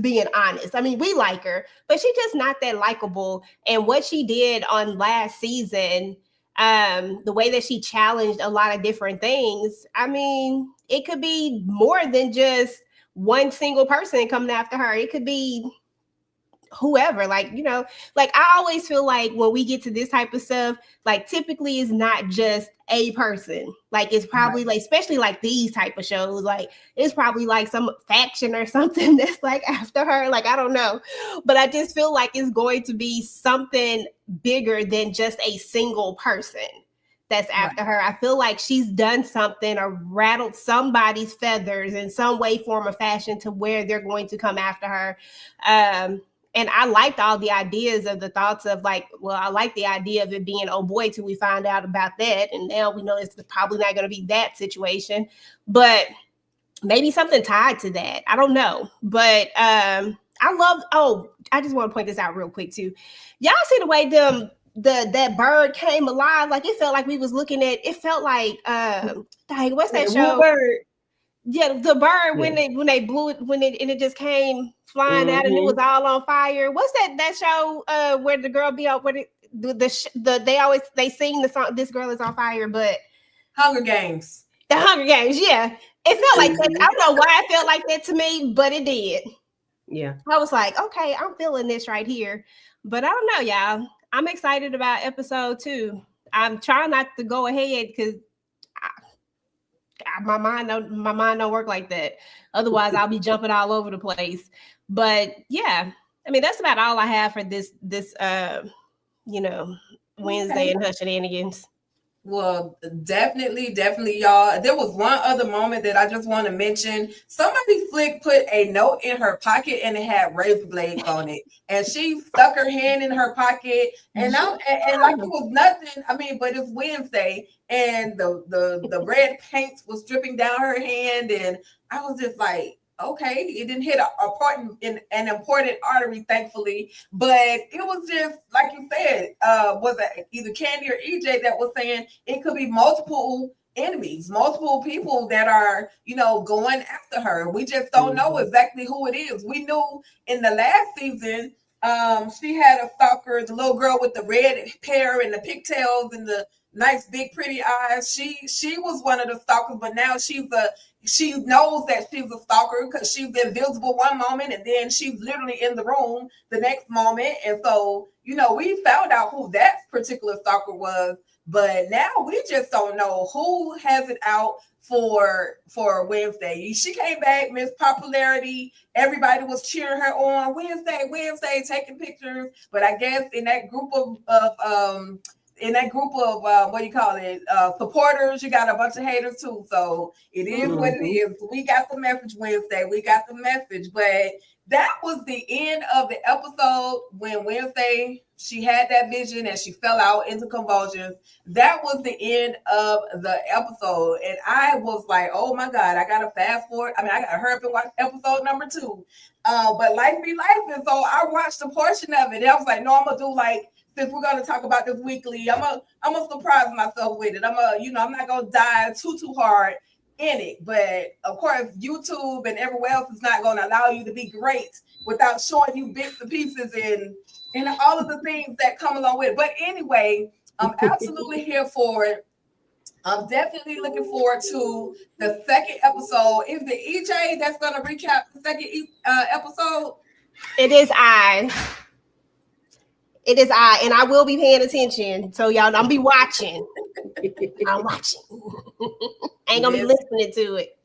being honest. I mean, we like her, but she's just not that likable. And what she did on last season, the way that she challenged a lot of different things. I mean, it could be more than just one single person coming after her. It could be whoever, like, you know, like I always feel like when we get to this type of stuff, like typically it's not just a person. Like it's probably like, especially like these type of shows, like it's probably like some faction or something that's like after her. Like I don't know, but I just feel like it's going to be something bigger than just a single person that's after her. I feel like she's done something or rattled somebody's feathers in some way, form, or fashion to where they're going to come after her. And I liked all the ideas of the thoughts of like, well, I like the idea of it being oh boy till we find out about that. And now we know it's probably not going to be that situation, but maybe something tied to that. I don't know. But I just want to point this out real quick too. Y'all see the way that bird came alive? Like it felt like we was looking at, it felt like what's that show? Bird. Yeah, the bird when they blew it, and it just came flying out and it was all on fire. What's that show where the girl be out where they sing the song "This Girl Is on Fire"? But Hunger Games. The Hunger Games, yeah. It felt like that. I don't know why it felt like that to me, but it did. Yeah. I was like, okay, I'm feeling this right here. But I don't know, y'all. I'm excited about episode 2. I'm trying not to go ahead because my mind don't work like that. Otherwise, I'll be jumping all over the place. But yeah, I mean, that's about all I have for this Wednesday and her shenanigans. Well, definitely, y'all. There was one other moment that I just want to mention. Somebody put a note in her pocket and it had razor blades on it, and she stuck her hand in her pocket, and like it was nothing. I mean, but it's Wednesday, and the red paint was dripping down her hand, and I was just like, okay, it didn't hit an important artery, thankfully, but it was just like you said. Was it either Candy or EJ that was saying it could be multiple enemies, multiple people that are, going after her. We just don't know exactly who it is. We knew in the last season, she had a stalker, the little girl with the red hair and the pigtails and the nice big pretty eyes. She was one of the stalkers, but now she knows that she's a stalker because she's invisible one moment and then she's literally in the room the next moment. And so, we found out who that particular stalker was, but now we just don't know who has it out for Wednesday. She came back, Miss Popularity. Everybody was cheering her on. Wednesday, taking pictures. But I guess in that group of supporters, you got a bunch of haters too. So it is what it is. We got the message Wednesday. We got the message. But that was the end of the episode when Wednesday, she had that vision and she fell out into convulsions. That was the end of the episode. And I was like, oh my God, I got to fast forward. I got to hurry up and watch episode number 2. But life be life. And so I watched a portion of it. And I was like, no, I'm going to do since we're going to talk about this weekly, I'm gonna surprise myself with it. I'm not going to dive too hard in it. But of course, YouTube and everywhere else is not going to allow you to be great without showing you bits and pieces and all of the things that come along with it. But anyway, I'm absolutely here for it. I'm definitely looking forward to the second episode. Is it EJ that's going to recap the second episode? It is I. And I will be paying attention. So y'all, I'm be watching. I'm watching. Ain't gonna be listening to it.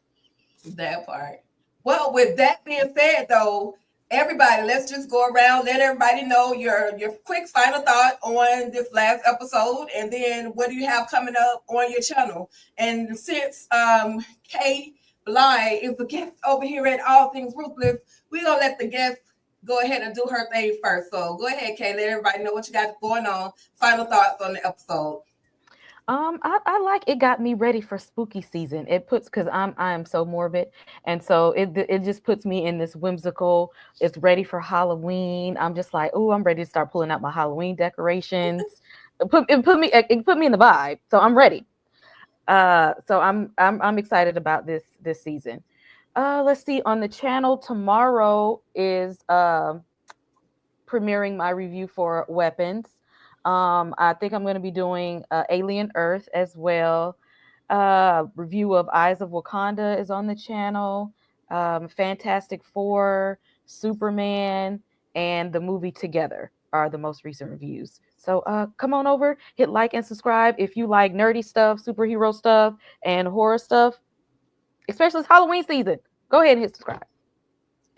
That part. Well, with that being said, though, everybody, let's just go around, let everybody know your quick final thought on this last episode, and then what do you have coming up on your channel? And since Kay Bly is the guest over here at All Things Ruthless, we're gonna let the guest go ahead and do her thing first. So go ahead, Kay, let everybody know what you got going on. Final thoughts on the episode. I like it. Got me ready for spooky season. It puts, because I am so morbid, and so it just puts me in this whimsical. It's ready for Halloween. I'm just like, oh, I'm ready to start pulling out my Halloween decorations. It put me in the vibe. So I'm ready. So I'm excited about this season. Let's see, on the channel tomorrow is premiering my review for Weapons. I think I'm going to be doing Alien Earth as well. Review of Eyes of Wakanda is on the channel. Fantastic Four, Superman, and the movie Together are the most recent reviews. So come on over, hit like and subscribe if you like nerdy stuff, superhero stuff, and horror stuff, especially it's Halloween season. Go ahead and hit subscribe.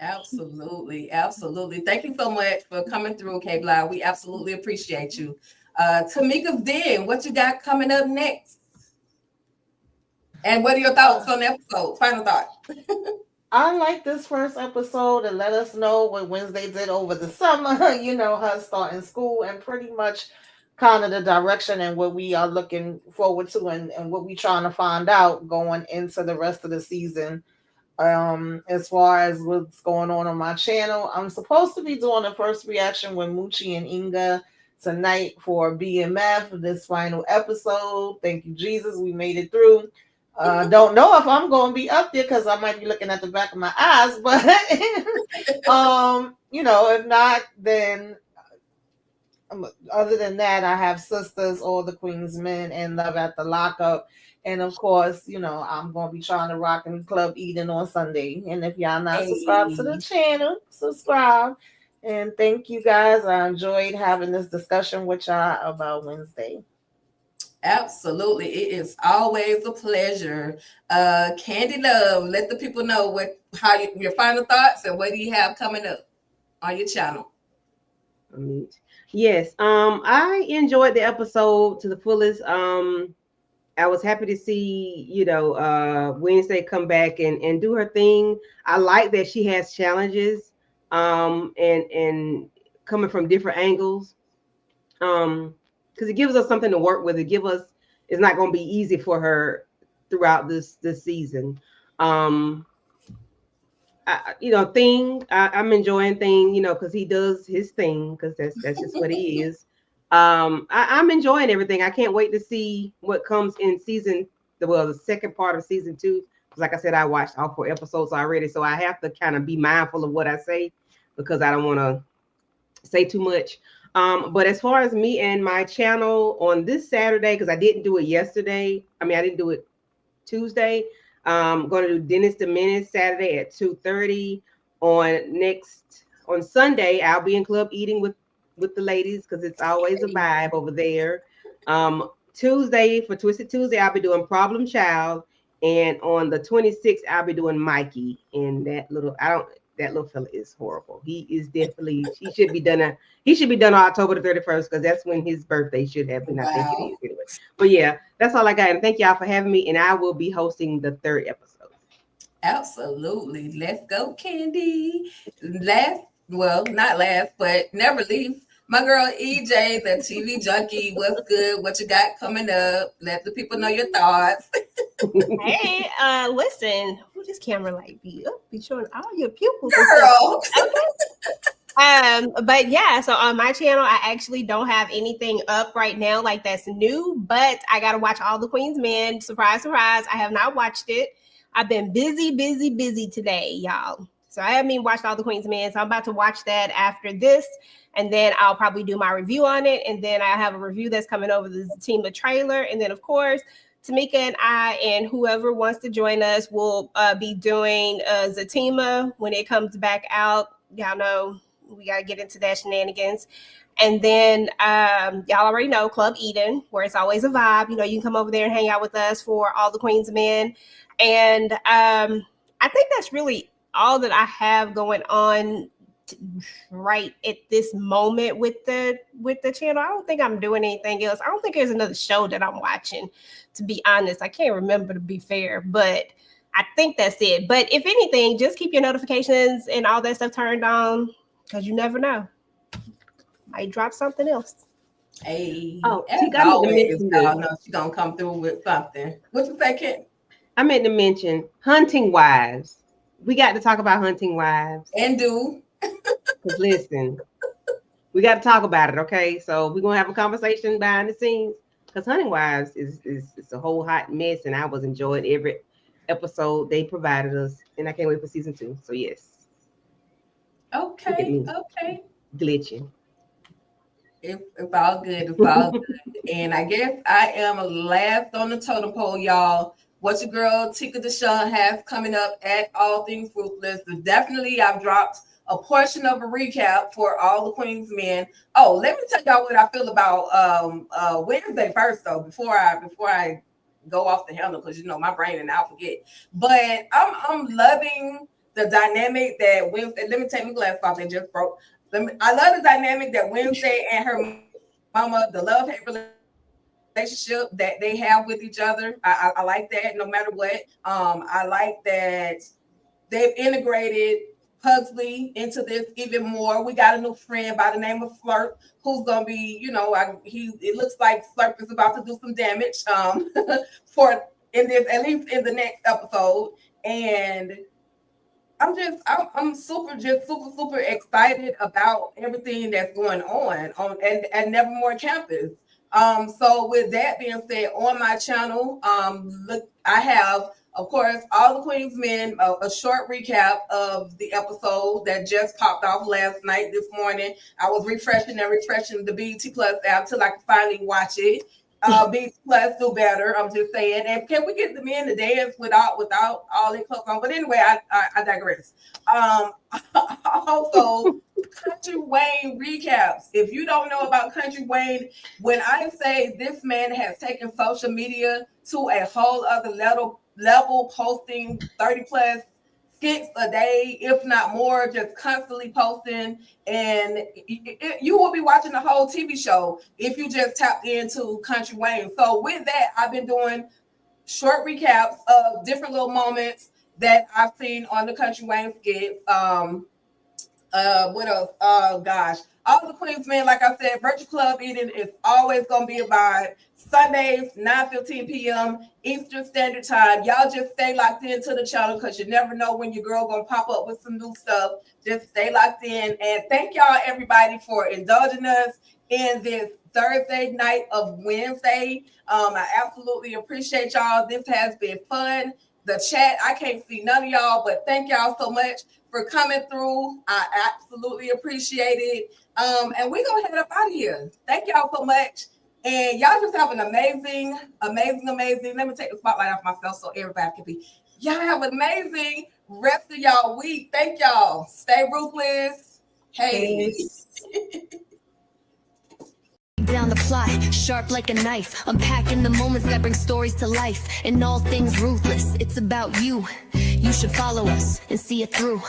Absolutely, absolutely. Thank you so much for coming through, K Block. We absolutely appreciate you. Tamika Den, what you got coming up next? And what are your thoughts on the episode? Final thought. I like this first episode and let us know what Wednesday did over the summer, you know, her starting school and pretty much kind of the direction and what we are looking forward to and what we trying to find out going into the rest of the season. As far as what's going on my channel, I'm supposed to be doing the first reaction with Moochie and Inga tonight for BMF, this final episode. Thank you, Jesus. We made it through. Don't know if I'm going to be up there because I might be looking at the back of my eyes, but you know, if not, then other than that, I have Sisters, All the Queen's Men, and Love at the Lockup. And of course, you know, I'm going to be trying to rock in Club Eden on Sunday. And if y'all not subscribed to the channel, subscribe. And thank you guys. I enjoyed having this discussion with y'all about Wednesday. Absolutely. It is always a pleasure. Candy Love, let the people know your final thoughts and what do you have coming up on your channel. Yes. I enjoyed the episode to the fullest. I was happy to see, you know, Wednesday come back and do her thing. I like that she has challenges and coming from different angles. Because it gives us something to work with. It's not going to be easy for her throughout this season. You know, I'm enjoying Thing, you know, because he does his thing, because that's just what he is. I'm enjoying everything. I can't wait to see what comes in the second part of season 2. Because like I said, I watched all 4 episodes already, so I have to kind of be mindful of what I say because I don't want to say too much. But as far as me and my channel on this Saturday, because I didn't do it yesterday. I didn't do it Tuesday. I'm going to do Dennis the Menace Saturday at 2:30. On Sunday, I'll be in Club Eating with the ladies because it's always a vibe over there. Tuesday, for Twisted Tuesday, I'll be doing Problem Child. And on the 26th, I'll be doing Mikey. And that little fella is horrible. He should be done on October the 31st because that's when his birthday should have been. I think it is anyway. But yeah, that's all I got. And thank y'all for having me. And I will be hosting the 3rd episode. Absolutely. Let's go, Candy. Not last, but never leave. My girl EJ, the TV junkie. What's good? What you got coming up? Let the people know your thoughts. Hey, listen, who this camera light be up? Be showing all your pupils. Girl. Okay. But yeah, so on my channel, I actually don't have anything up right now like that's new, but I gotta watch All the Queen's Men. Surprise, surprise. I have not watched it. I've been busy today, y'all. So I haven't even watched All the Queen's Men. So I'm about to watch that after this. And then I'll probably do my review on it. And then I have a review that's coming over the Zatima trailer. And then, of course, Tamika and I and whoever wants to join us will be doing Zatima when it comes back out. Y'all know we got to get into that shenanigans. And then y'all already know Club Eden, where it's always a vibe. You know, you can come over there and hang out with us for All the Queen's Men. And I think that's really all that I have going on right at this moment with the channel. I don't think I'm doing anything else. I don't think there's another show that I'm watching, to be honest. I can't remember, to be fair, but I think that's it. But if anything, just keep your notifications and all that stuff turned on, because you never know. Might drop something else. Hey, she got always, y'all know she's gonna come through with something. What you say, Kent? I meant to mention Hunting Wives. We got to talk about Hunting Wives. And do. Because listen, we got to talk about it, okay? So we're gonna have a conversation behind the scenes. Because Hunting Wives is a whole hot mess, and I was enjoying every episode they provided us, and I can't wait for season 2. So yes. Okay. Glitching. It's all good. It's all good. And I guess I am last on the totem pole, y'all. What your girl Tika Deshawn has coming up at All Things Ruthless. Definitely, I've dropped a portion of a recap for all the Queen's Men. Oh, let me tell y'all what I feel about Wednesday first, though, before I go off the handle, because you know my brain and I'll forget. But I'm loving the dynamic that Wednesday. Let me take my glass off. They just broke. I love the dynamic that Wednesday and her mama, the love-hate relationship that they have with each other. I like that no matter what. I like that they've integrated Pugsley into this even more. We got a new friend by the name of Flirt, who's gonna be, you know, it looks like Flirt is about to do some damage for in this, at least in the next episode. And I'm super excited about everything that's going on at Nevermore campus. So with that being said, on my channel, look, I have, of course, All the Queen's Men, a short recap of the episode that just popped off last night. This morning, I was refreshing the BET Plus app till I could finally watch it. BET Plus do better. I'm just saying. And can we get the men to dance without all their clothes on? But anyway, I digress. Also, Country Wayne recaps. If you don't know about Country Wayne, when I say this man has taken social media to a whole other level, posting 30 plus skits a day, if not more, just constantly posting, and you will be watching the whole TV show if you just tap into Country Wayne. So with that, I've been doing short recaps of different little moments that I've seen on the Country Wayne skit. What else? Oh gosh, All the Queen's Men, like I said, Virtual Club Eating is always gonna be a vibe. Sundays, 9:15 p.m. Eastern Standard Time. Y'all just stay locked into the channel, because you never know when your girl gonna pop up with some new stuff. Just stay locked in. And thank y'all everybody for indulging us in this Thursday night of Wednesday. I absolutely appreciate y'all. This has been fun. The chat, I can't see none of y'all, but thank y'all so much for coming through. I absolutely appreciate it. And we're gonna head up out of here. Thank y'all so much. And y'all just have an amazing. Let me take the spotlight off myself so everybody can be. Y'all have an amazing rest of y'all week. Thank y'all. Stay ruthless. Hey. Down the plot, sharp like a knife, unpacking the moments that bring stories to life. And all things ruthless, it's about you. You should follow us and see it through.